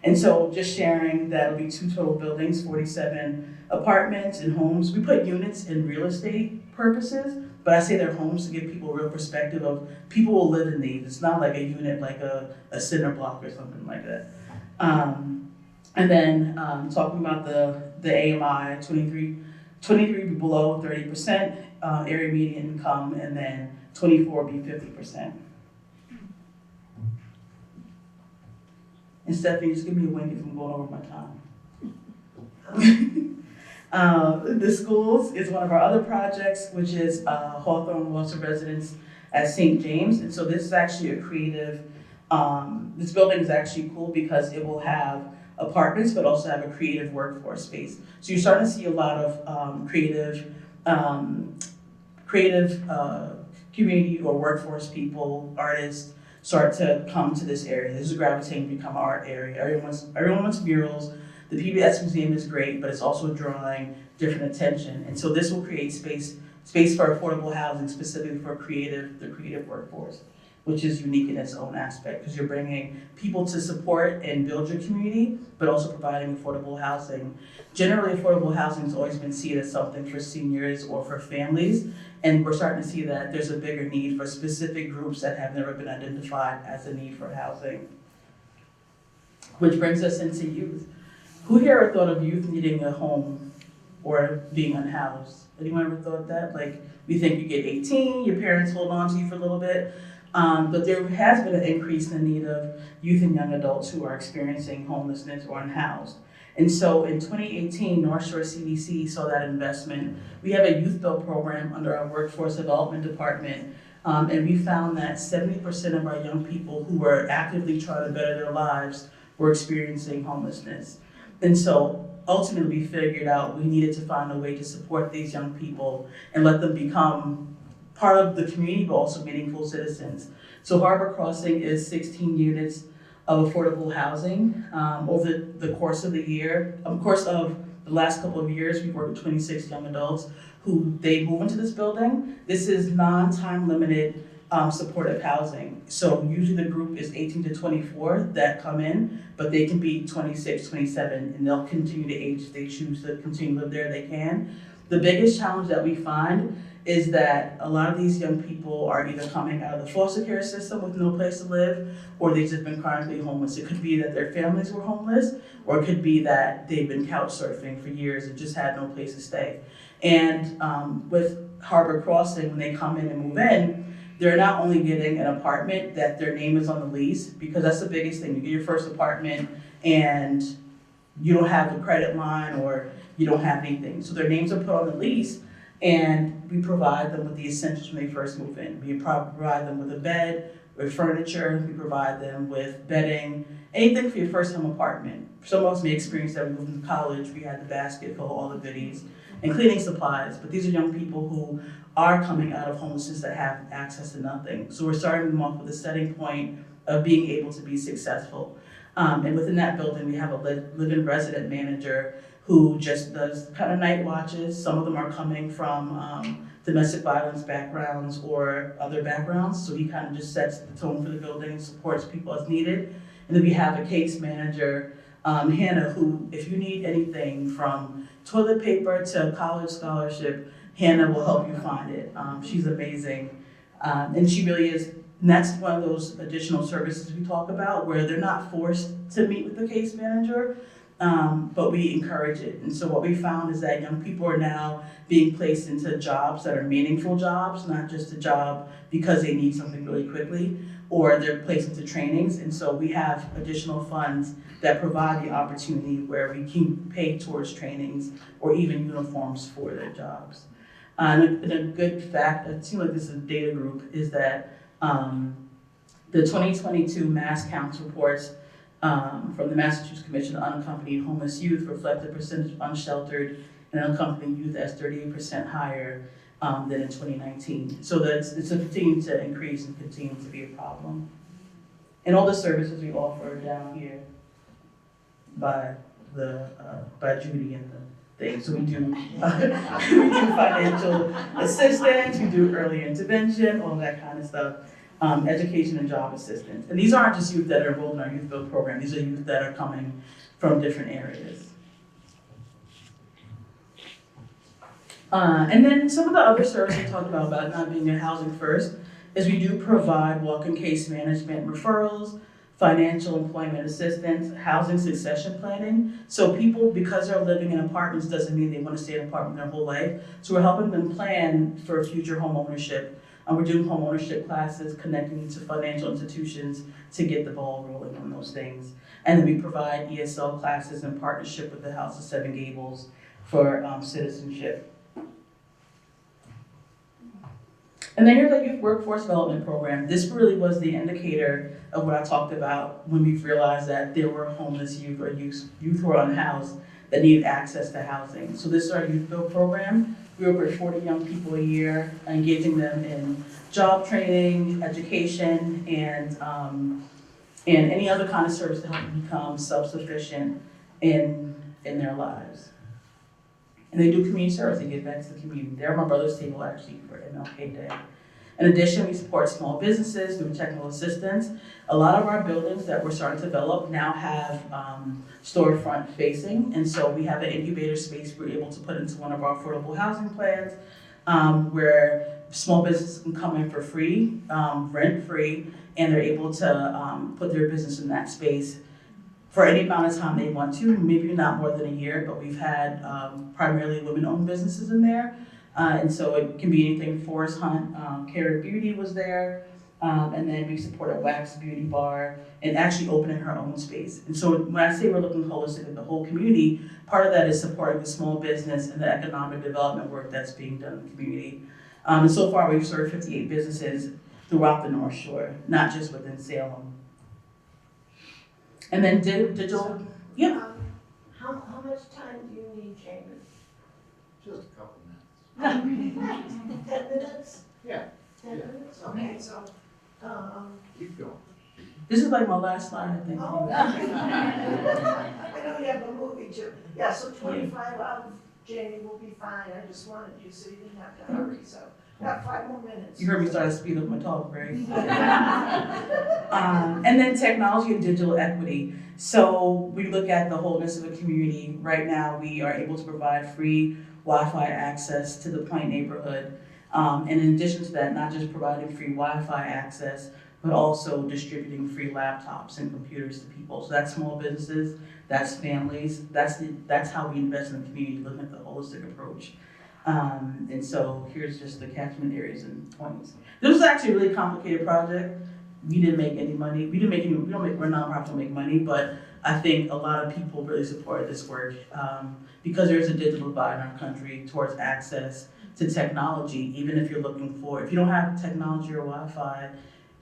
S8: And so just sharing that it'll be 2 total buildings, 47 apartments and homes. We put units in real estate purposes, but I say they're homes to give people a real perspective of people will live in these. It's not like a unit like a cinder block or something like that. And then talking about the AMI, 23 below 30%, area median income, and then 24 be 50%. And Stephanie, just give me a wink if I'm going over my time. The schools is one of our other projects, which is Hawthorne Walter Residence at St. James. And so this is actually a creative, this building is actually cool because it will have apartments, but also have a creative workforce space. So you're starting to see a lot of creative community or workforce people, artists, start to come to this area. This is gravitating to become our area. Everyone wants murals. The PBS Museum is great, but it's also drawing different attention. And so this will create space for affordable housing, specifically for the creative workforce, which is unique in its own aspect, because you're bringing people to support and build your community, but also providing affordable housing. Generally, affordable housing has always been seen as something for seniors or for families, and we're starting to see that there's a bigger need for specific groups that have never been identified as a need for housing. Which brings us into youth. Who here ever thought of youth needing a home or being unhoused? Anyone ever thought that? Like, we think you get 18, your parents hold on to you for a little bit, but there has been an increase in the need of youth and young adults who are experiencing homelessness or unhoused. And so in 2018, North Shore CDC saw that investment. We have a youth build program under our workforce development department, and we found that 70% of our young people who were actively trying to better their lives were experiencing homelessness. And so ultimately we figured out we needed to find a way to support these young people and let them become part of the community, but also meaningful citizens. So Harbor Crossing is 16 units of affordable housing. Over the course of the last couple of years, we've worked with 26 young adults who they move into this building. This is non-time limited supportive housing. So usually the group is 18 to 24 that come in, but they can be 26, 27, and they'll continue to age if they choose to continue to live there, they can. The biggest challenge that we find is that a lot of these young people are either coming out of the foster care system with no place to live, or they've just been chronically homeless. It could be that their families were homeless, or it could be that they've been couch surfing for years and just had no place to stay. And with Harbor Crossing, when they come in and move in, they're not only getting an apartment that their name is on the lease, because that's the biggest thing. You get your first apartment and you don't have a credit line or you don't have anything. So their names are put on the lease, and we provide them with the essentials when they first move in. We provide them with a bed, with furniture, we provide them with bedding, anything for your first home apartment. Some of us may experience that we moved into college, we had the basket full of all the goodies and cleaning supplies, but these are young people who are coming out of homelessness that have access to nothing. So we're starting them off with a setting point of being able to be successful. And within that building, we have a live-in resident manager who just does kind of night watches. Some of them are coming from domestic violence backgrounds or other backgrounds. So he kind of just sets the tone for the building and supports people as needed. And then we have a case manager, Hannah, who, if you need anything from toilet paper to a college scholarship, Hannah will help you find it. She's amazing. And she really is, and that's one of those additional services we talk about where they're not forced to meet with the case manager, but we encourage it. And so what we found is that young people are now being placed into jobs that are meaningful jobs, not just a job because they need something really quickly, or they're placed into trainings. And so we have additional funds that provide the opportunity where we can pay towards trainings or even uniforms for their jobs. And a good fact, it seems like this is a data group, is that the 2022 Mass Counts reports from the Massachusetts Commission on Unaccompanied Homeless Youth reflect the percentage of unsheltered and unaccompanied youth as 38% higher than in 2019. So it's continuing to increase and continue to be a problem. And all the services we offer are down here by Judy and the thing. So we do financial assistance, we do early intervention, all that kind of stuff. Education and job assistance. And these aren't just youth that are enrolled in our youth build program, these are youth that are coming from different areas. And then some of the other services we talked about not being in housing first is we do provide walk-in case management referrals, financial employment assistance, housing succession planning. So people, because they're living in apartments, doesn't mean they want to stay in an apartment their whole life. So we're helping them plan for future home ownership. We're doing home ownership classes, connecting to financial institutions to get the ball rolling on those things. And then we provide ESL classes in partnership with the House of Seven Gables for citizenship. And then here's our youth workforce development program. This really was the indicator of what I talked about when we realized that there were homeless youth or youth who were unhoused that needed access to housing. So this is our youth build program. We work with 40 young people a year, engaging them in job training, education, and any other kind of service to help them become self-sufficient in their lives. And they do community service, they give back to the community. They're at my brother's table actually for MLK Day. In addition, we support small businesses through technical assistance. A lot of our buildings that we're starting to develop now have storefront facing, and so we have an incubator space we're able to put into one of our affordable housing plans where small businesses can come in for free, rent-free, and they're able to put their business in that space for any amount of time they want to, maybe not more than a year, but we've had primarily women-owned businesses in there. And so it can be anything. Forest Hunt, Carrot Beauty was there, and then we support a wax beauty bar and actually opening her own space. And so when I say we're looking holistic at the whole community, part of that is supporting the small business and the economic development work that's being done in the community. And so far we've served 58 businesses throughout the North Shore, not just within Salem. And then digital, yeah.
S1: How much time do you need, Jamie?
S9: Just a couple minutes.
S1: 10 minutes?
S9: Yeah.
S1: 10 minutes, okay, so,
S9: Keep going.
S8: This is like my last slide, I think.
S1: oh. I know you have a movie too. Yeah, so 25 out of Jamie will be fine. I just wanted you so you didn't have to hurry, so got 5 more minutes.
S8: You heard me start to speed up my talk, right? And then technology and digital equity. So we look at the wholeness of a community. Right now, we are able to provide free Wi-Fi access to the Point neighborhood. And in addition to that, not just providing free Wi-Fi access, but also distributing free laptops and computers to people. So that's small businesses, that's families, that's how we invest in the community, looking at the holistic approach. And so here's just the catchment areas and points. This was actually a really complicated project. We didn't make any money. We're a nonprofit, don't make money, but I think a lot of people really supported this work because there's a digital divide in our country towards access to technology. Even if you don't have technology or Wi-Fi,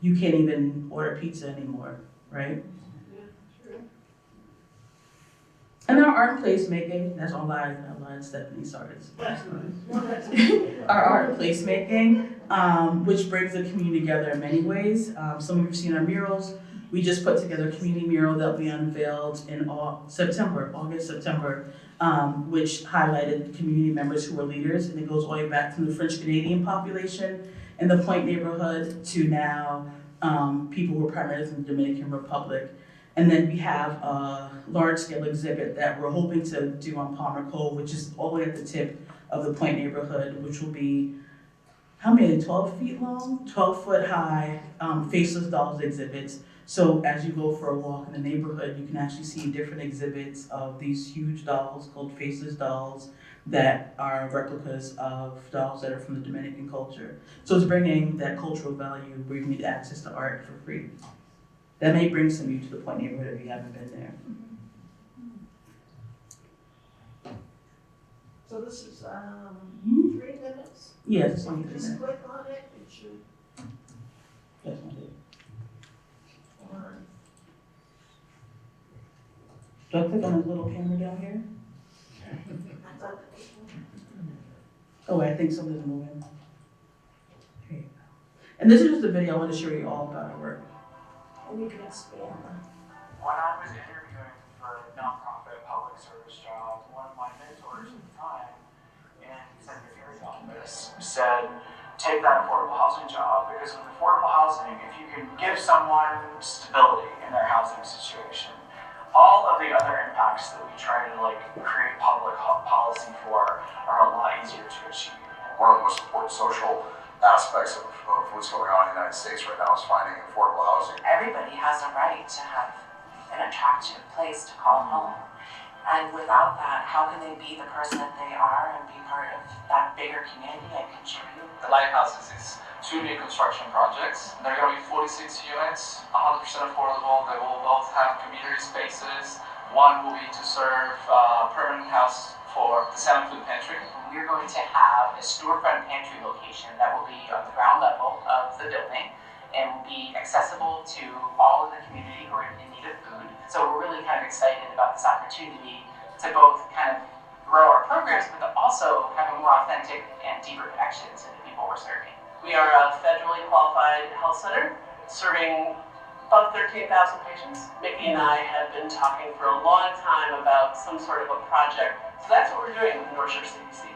S8: you can't even order pizza anymore, right?
S1: Yeah, true.
S8: And our art and placemaking, that's all I lied, Stephanie, sorry. Our art and placemaking, which brings the community together in many ways. Some of you have seen our murals. We just put together a community mural that we unveiled in August, September, which highlighted community members who were leaders, and it goes all the way back from the French Canadian population in the Point neighborhood to now people who are primarily from the Dominican Republic. And then we have a large-scale exhibit that we're hoping to do on Palmer Cove, which is all the way at the tip of the Point neighborhood, which will be, how many, 12 feet long? 12-foot high, faceless dolls exhibits. So as you go for a walk in the neighborhood, you can actually see different exhibits of these huge dolls called faceless dolls that are replicas of dolls that are from the Dominican culture. So it's bringing that cultural value where you need access to art for free. That may bring some of you to the Point neighborhood if you haven't been there.
S1: So this is 3 minutes?
S8: Yes, it's
S1: If
S8: only
S1: you
S8: 3
S1: just
S8: minutes.
S1: click on it, it should.
S8: That's what it is. Do I click on this little camera down here? Oh, wait, I think something's moving. Here you go. And this is just a video I want to show you all about our work.
S1: And you can expand.
S4: When I was interviewing for a nonprofit public service job, one of my mentors at the time in the Secretary's office said, take that affordable housing job, because with affordable housing, if you can give someone stability in their housing situation, all of the other impacts that we try to create public policy for are a lot easier to achieve.
S10: One of the most important social aspects of what's going on in the United States right now is finding affordable housing.
S11: Everybody has a right to have an attractive place to call home. And without that, how can they be the person that they are and be part of that bigger community and contribute?
S12: The Lighthouses is 2 new construction projects. They're going to be 46 units, 100% affordable. They will both have community spaces, One will be to serve permanent house for the Salmon Food Pantry.
S11: We're going to have a storefront pantry location that will be on the ground level of the building and will be accessible to all of the community who are in need of food. So we're really kind of excited about this opportunity to both kind of grow our programs, but to also have a more authentic and deeper connection to the people we're serving. We are a federally qualified health center serving about 13,000 patients. Mickey and I have been talking for a long time about some sort of a project. So that's what we're doing with North Shore CDC.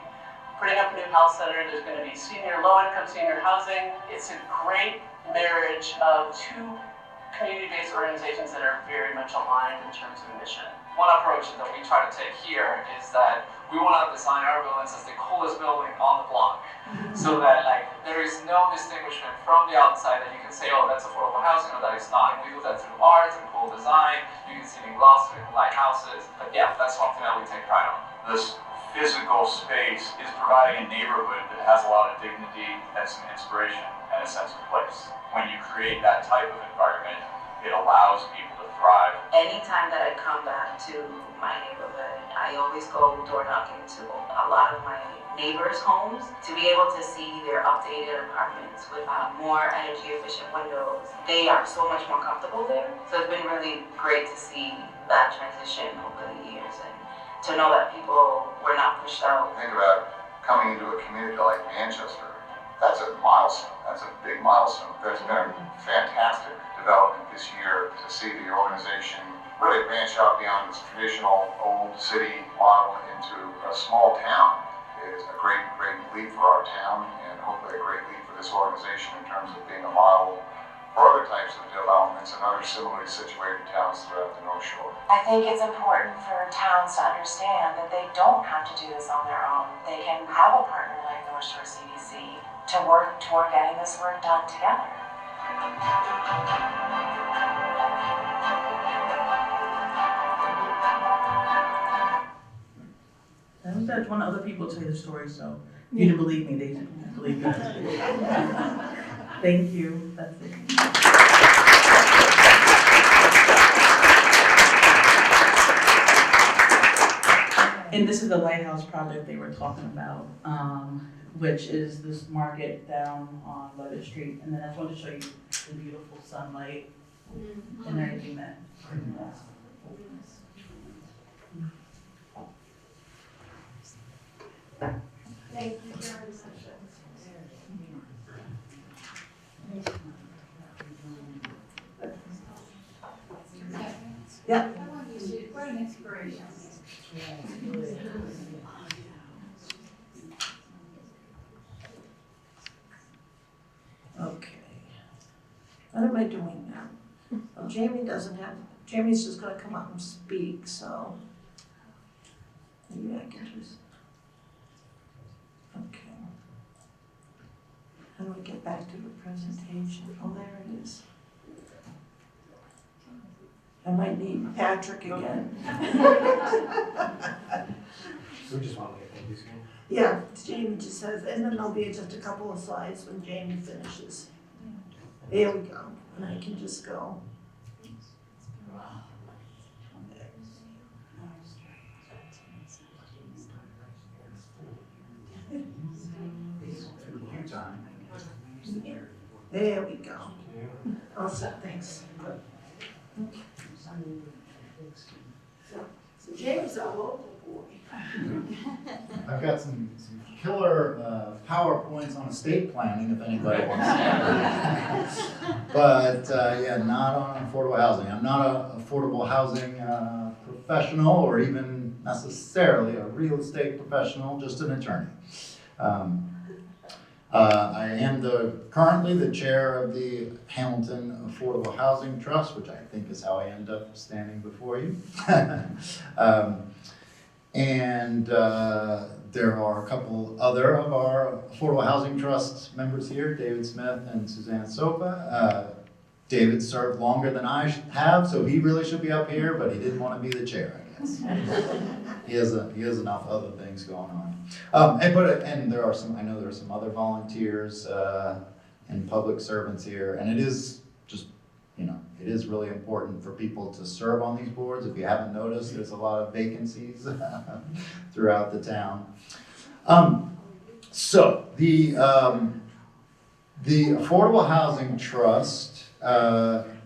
S11: Putting up a new health center, there's going to be low-income senior housing. It's a great marriage of two community-based organizations that are very much aligned in terms of mission.
S12: One approach that we try to take here is that we want to design our buildings as the coolest building on the block. So that there is no distinguishment from the outside that you can say, oh, that's affordable housing or that is not. And we do that through art and cool design. You can see it in gloss, you can light houses. But yeah, that's something that we take pride on.
S10: This physical space is providing a neighborhood that has a lot of dignity and some inspiration and a sense of place. When you create that type of environment, it allows people to thrive.
S11: Anytime that I come back to my neighborhood, I always go door knocking to a lot of my neighbors' homes to be able to see their updated apartments with more energy efficient windows. They are so much more comfortable there. So it's been really great to see that transition over the years and to know that people were not pushed out.
S10: Think about coming into a community like Manchester. That's a milestone. That's a big milestone. There's been fantastic development this year to see the organization really branch out beyond its traditional old city model into a small town. It is a great leap for our town and hopefully a great leap for this organization in terms of being a model for other types of developments and other similarly situated towns throughout the North Shore.
S11: I think it's important for towns to understand that they don't have to do this on their own. They can have a partner like North Shore CDC to work toward getting this work done together.
S8: I was that one other people tell you the story, so you didn't believe me, they didn't believe that. Thank you, that's it. And this is the lighthouse project they were talking about, which is this market down on Levitt Street. And then I just wanted to show you the beautiful sunlight and everything that.
S1: Thank you very much. Yeah.
S3: Quite an inspiration.
S1: Okay. What am I doing now? Well, Jamie's just gonna come up and speak, so maybe I can just, okay. How do I get back to the presentation? Oh, there it is. I might need Patrick again.
S6: We just want to get things going.
S1: Yeah, Jamie just says, and then there'll be just a couple of slides when Jamie finishes. There we go, and I can just go. There we go. All set, thanks. So Jamie's a local boy.
S9: I've got some killer PowerPoints on estate planning if anybody wants to. But yeah, not on affordable housing. I'm not an affordable housing professional or even necessarily a real estate professional, just an attorney. I am currently the chair of the Hamilton Affordable Housing Trust, which I think is how I end up standing before you. And there are a couple other of our Affordable Housing Trust members here, David Smith and Susanna Sopa. David served longer than I have, so he really should be up here, but he didn't want to be the chair, I guess. He has enough other things going on. And there are I know there are some other volunteers and public servants here, and it is just it is really important for people to serve on these boards. If you haven't noticed, there's a lot of vacancies throughout the town. So the Affordable Housing Trust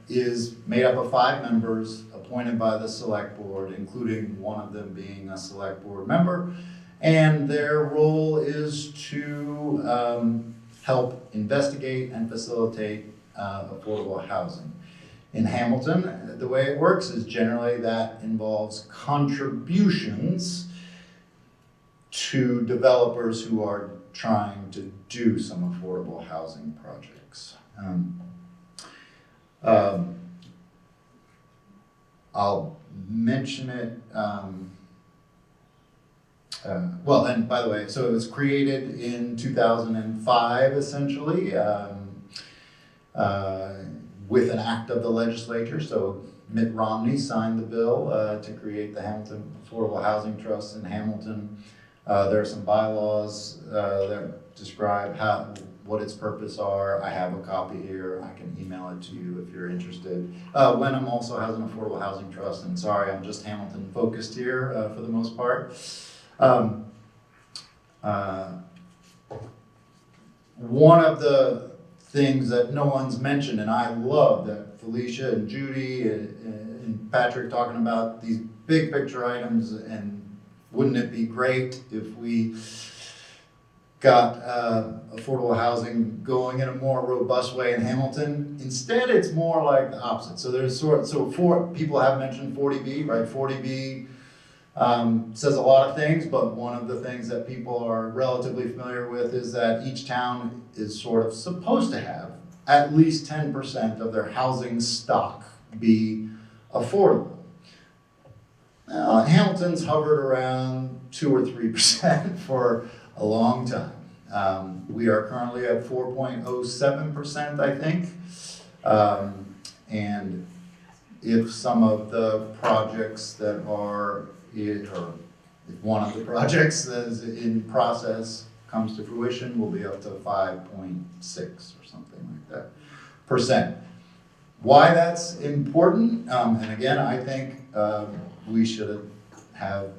S9: is made up of 5 members appointed by the select board, including one of them being a select board member. And their role is to help investigate and facilitate affordable housing. In Hamilton, the way it works is generally that involves contributions to developers who are trying to do some affordable housing projects. I'll mention it. Well, and by the way, so it was created in 2005, essentially, with an act of the legislature. So Mitt Romney signed the bill to create the Hamilton Affordable Housing Trust in Hamilton. There are some bylaws that describe what its purpose are. I have a copy here. I can email it to you if you're interested. Wenham also has an affordable housing trust, and sorry, I'm just Hamilton focused here for the most part. One of the things that no one's mentioned, and I love that Felicia and Judy and Patrick talking about these big picture items, and wouldn't it be great if we got affordable housing going in a more robust way in Hamilton? Instead, it's more like the opposite. So there's people have mentioned 40B, right? 40B says a lot of things, but one of the things that people are relatively familiar with is that each town is sort of supposed to have at least 10% of their housing stock be affordable. Hamilton's hovered around 2 or 3% for a long time. We are currently at 4.07%, I think. And if some of the projects that are, or if one of the projects that is in process comes to fruition, we'll be up to 5.6 or something like that percent. Why that's important, and again, I think we should have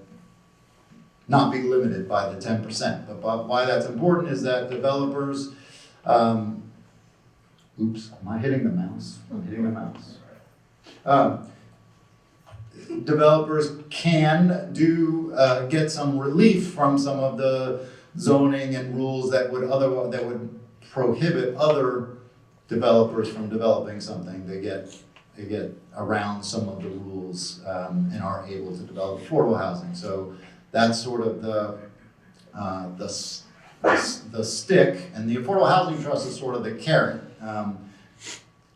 S9: not be limited by the 10%. But why that's important is that developers, oops, am I hitting the mouse? I'm hitting the mouse. Developers can get some relief from some of the zoning and rules that would prohibit other developers from developing something. They get around some of the rules and are able to develop affordable housing. So that's sort of the stick, and the Affordable Housing Trust is sort of the carrot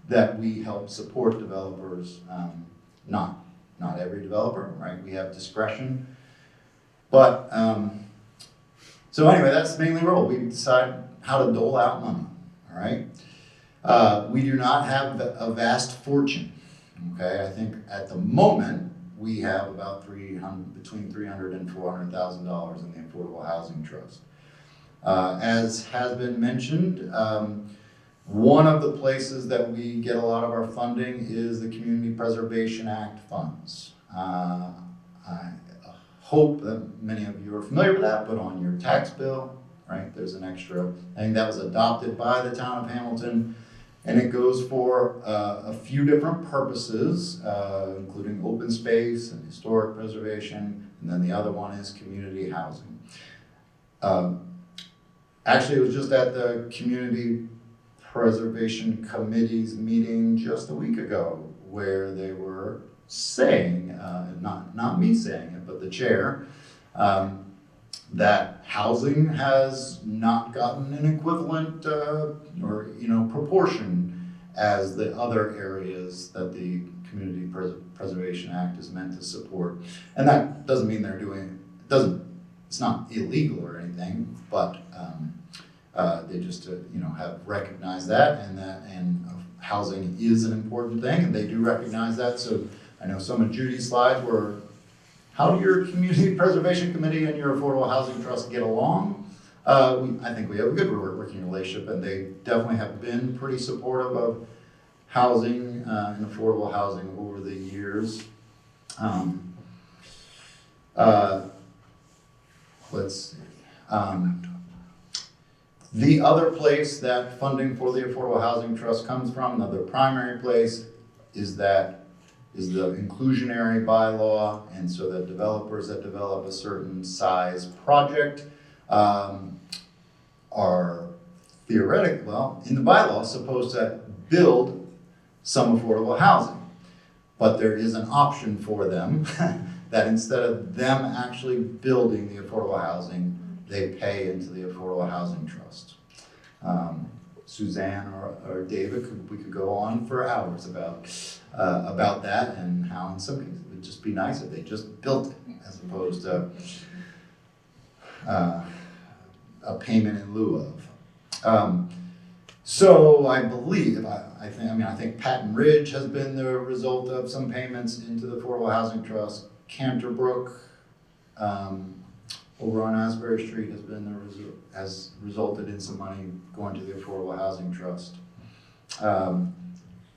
S9: that we help support developers. Not every developer, right? We have discretion, but so anyway, that's mainly the role. We decide how to dole out money. All right. We do not have a vast fortune. Okay, I think at the moment we have about between $300,000 and $400,000 in the Affordable Housing Trust. As has been mentioned, one of the places that we get a lot of our funding is the Community Preservation Act funds. I hope that many of you are familiar with that, but on your tax bill, right, there's an extra thing that was adopted by the town of Hamilton. And it goes for a few different purposes, including open space and historic preservation, and then the other one is community housing. Actually, it was just at the Community Preservation Committee's meeting just a week ago where they were saying, not me saying it, but the chair, that housing has not gotten an equivalent proportion as the other areas that the Community Preservation Act is meant to support. And that doesn't mean it's not illegal or anything, but they just have recognized that, and housing is an important thing, and they do recognize that. So I know some of Judy's slides were, how do your Community Preservation Committee and your Affordable Housing Trust get along? I think we have a good working relationship, and they definitely have been pretty supportive of housing and affordable housing over the years. Let's see. The other place that funding for the Affordable Housing Trust comes from, the other primary place, is the inclusionary bylaw, and so that developers that develop a certain size project are theoretically, well, in the bylaw, supposed to build some affordable housing. But there is an option for them that instead of them actually building the affordable housing, they pay into the Affordable Housing Trust. Suzanne or David, we could go on for hours about that, and how in some cases it would just be nice if they just built it as opposed to a payment in lieu of. So I believe, I think Patton Ridge has been the result of some payments into the Affordable Housing Trust. Canterbrook, over on Asbury Street has resulted in some money going to the Affordable Housing Trust.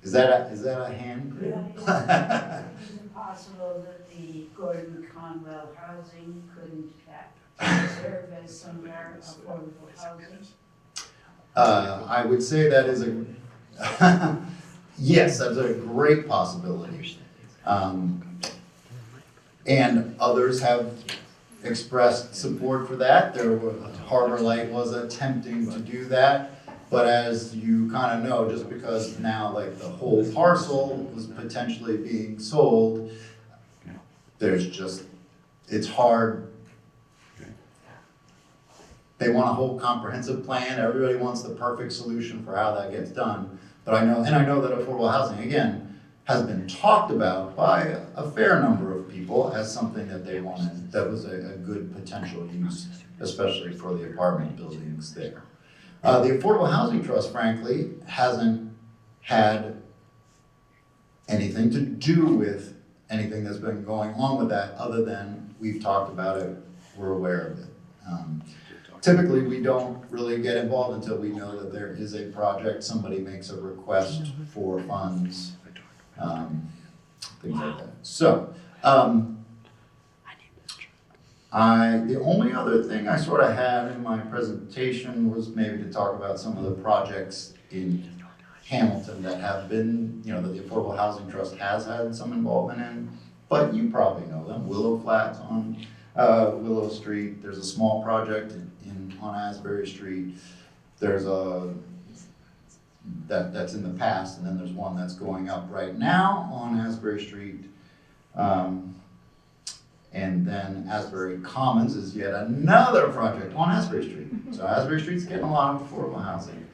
S9: Is that a hand?
S13: Yeah. Is it possible that the Gordon Conwell housing couldn't serve as some of our affordable housing?
S9: I would say that is yes, that's a great possibility. And others have expressed support for that. Harbor Light was attempting to do that, but as you kind of know, just because now like the whole parcel was potentially being sold, it's hard. They want a whole comprehensive plan. Everybody wants the perfect solution for how that gets done. But I know that affordable housing, again, has been talked about by a fair number of people as something that they wanted, that was a good potential use, especially for the apartment buildings there. The Affordable Housing Trust, frankly, hasn't had anything to do with anything that's been going on with that, other than we've talked about it, we're aware of it. Typically, we don't really get involved until we know that there is a project, somebody makes a request for funds, things like that. So, the only other thing I sort of had in my presentation was maybe to talk about some of the projects in Hamilton that have been, that the Affordable Housing Trust has had some involvement in, but you probably know them. Willow Flats on Willow Street. There's a small project on Asbury Street. There's that's in the past, and then there's one that's going up right now on Asbury Street. And then Asbury Commons is yet another project on Asbury Street. So Asbury Street's getting a lot of affordable housing.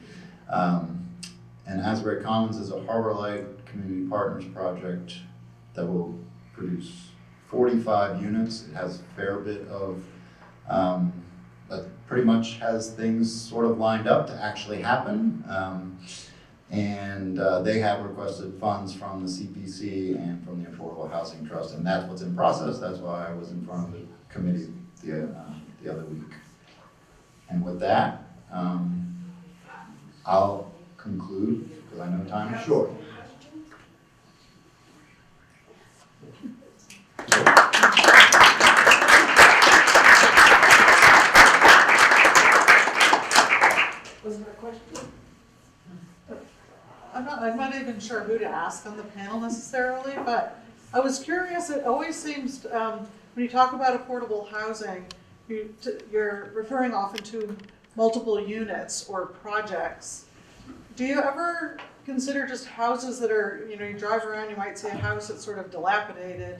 S9: And Asbury Commons is a Harbor Light Community Partners project that will produce 45 units. It has a fair bit of, pretty much has things sort of lined up to actually happen. And they have requested funds from the CPC and from the Affordable Housing Trust, and that's what's in process. That's why I was in front of the committee the other week. And with that, I'll conclude, because I know time is short.
S14: Was there a question? I'm not even sure who to ask on the panel necessarily, but I was curious. It always seems, when you talk about affordable housing, you're referring often to multiple units or projects. Do you ever consider just houses that are, you drive around, you might see a house that's sort of dilapidated,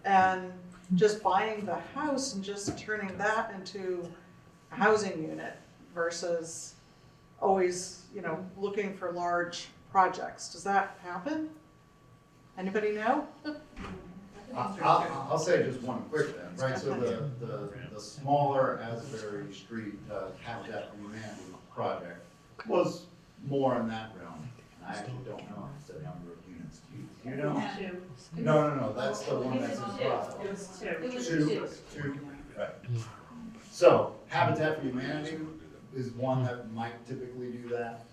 S14: and just buying the house and just turning that into a housing unit versus always, looking for large projects? Does that happen? Anybody know?
S9: I'll say just one quick thing, right? So the smaller Asbury Street Habitat for Humanity project was more in that realm. I actually don't know the number of units. Do you know?
S13: Two.
S9: No, that's the one that's in process.
S13: It was two.
S9: Two, right. So Habitat for Humanity is one that might typically do that.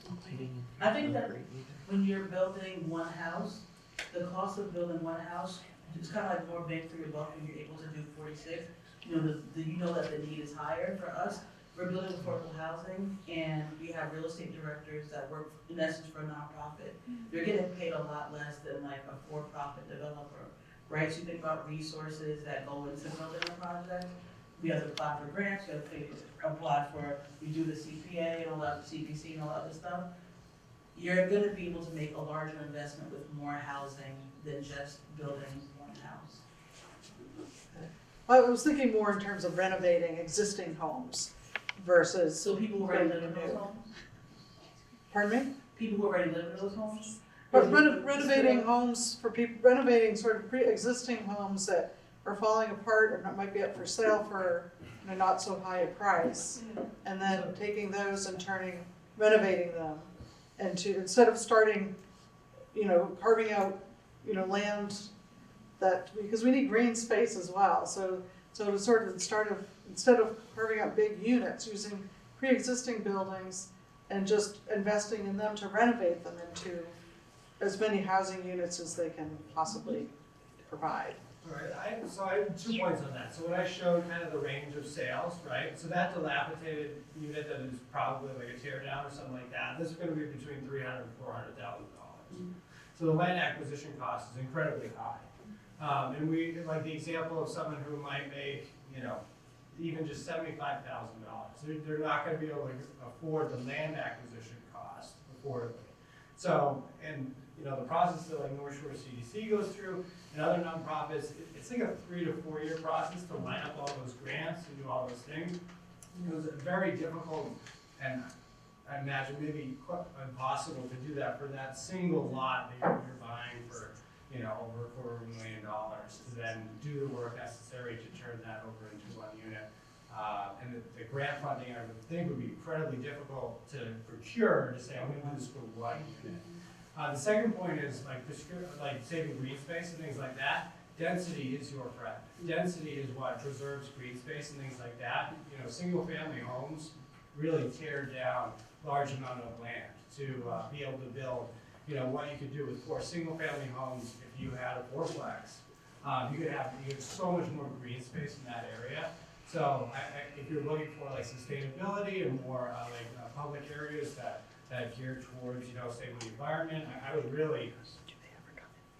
S8: I think that when you're building one house, the cost of building one house is kind of like more bang for your buck when you're able to do 46. You know, you know that the need is higher for us. We're building affordable housing, and we have real estate directors that work, in essence, for a nonprofit. They're getting paid a lot less than like a for-profit developer, right? So you think about resources that go into building a project. We have to apply for grants, we have to apply for, we do the CPA and all that, CPC and all that other stuff. You're gonna be able to make a larger investment with more housing than just building one house.
S14: I was thinking more in terms of renovating existing homes versus.
S8: So people who already live in those homes?
S14: Pardon me?
S8: People who already live in those homes?
S14: But renovating homes for people, renovating sort of pre-existing homes that are falling apart or might be up for sale for not so high a price, and then taking those and renovating them, and instead of starting, carving out, land that, because we need green space as well. So to sort of instead of carving out big units, using pre-existing buildings and just investing in them to renovate them into as many housing units as they can possibly provide.
S2: All right, so I have 2 points on that. So when I showed kind of the range of sales, right? So that dilapidated unit that is probably like a tear down or something like that, this is going to be between $300,000 and $400,000. So the land acquisition cost is incredibly high. And we, like the example of someone who might make, even just $75,000, they're not going to be able to afford the land acquisition cost affordably. So, and the process that like North Shore CDC goes through and other nonprofits, it's like a 3 to 4 year process to line up all those grants and do all those things. It was very difficult, and I imagine maybe quite impossible to do that for that single lot that you're buying for, over $250,000 to then do the work necessary to turn that over into one unit. And the grant funding, I would think, would be incredibly difficult to procure to say, I'm going to do this for one unit. The second point is like saving green space and things like that. Density is your friend. Density is what preserves green space and things like that. Single family homes really tear down large amount of land to be able to build, what you could do with 4 single family homes if you had a 4-plex. You could have so much more green space in that area. So if you're looking for like sustainability and more public areas that gear towards, saving the environment, I would really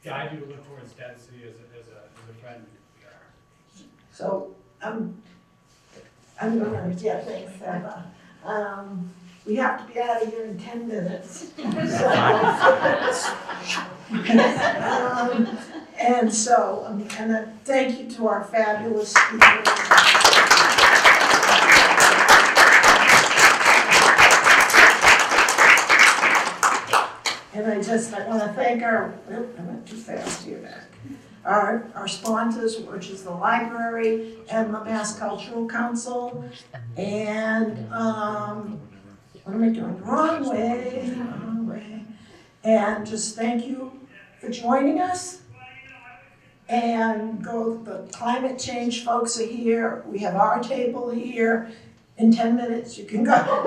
S2: guide you to look towards density as a friend.
S1: So, I'm gonna, thanks, Sarah. We have to be out of here in 10 minutes. And thank you to our fabulous speakers. And I want to thank I went too fast here. Our sponsors, which is the library and the Mass Cultural Council, and what am I doing? Wrong way. And just thank you for joining us. And the climate change folks are here. We have our table here. In 10 minutes, you can go.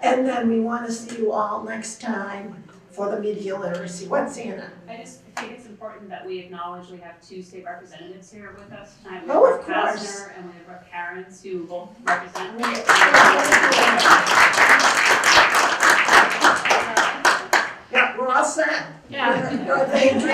S1: And then we want to see you all next time for the media literacy. What's Anna?
S7: I just think it's important that we acknowledge we have 2 state representatives here with us tonight. We
S1: Oh,
S7: have
S1: of
S7: Brooke
S1: course.
S7: Kasner and we have Brooke Karens, who both represent.
S1: Yeah, we're all set.
S7: Yeah.
S1: Thank you.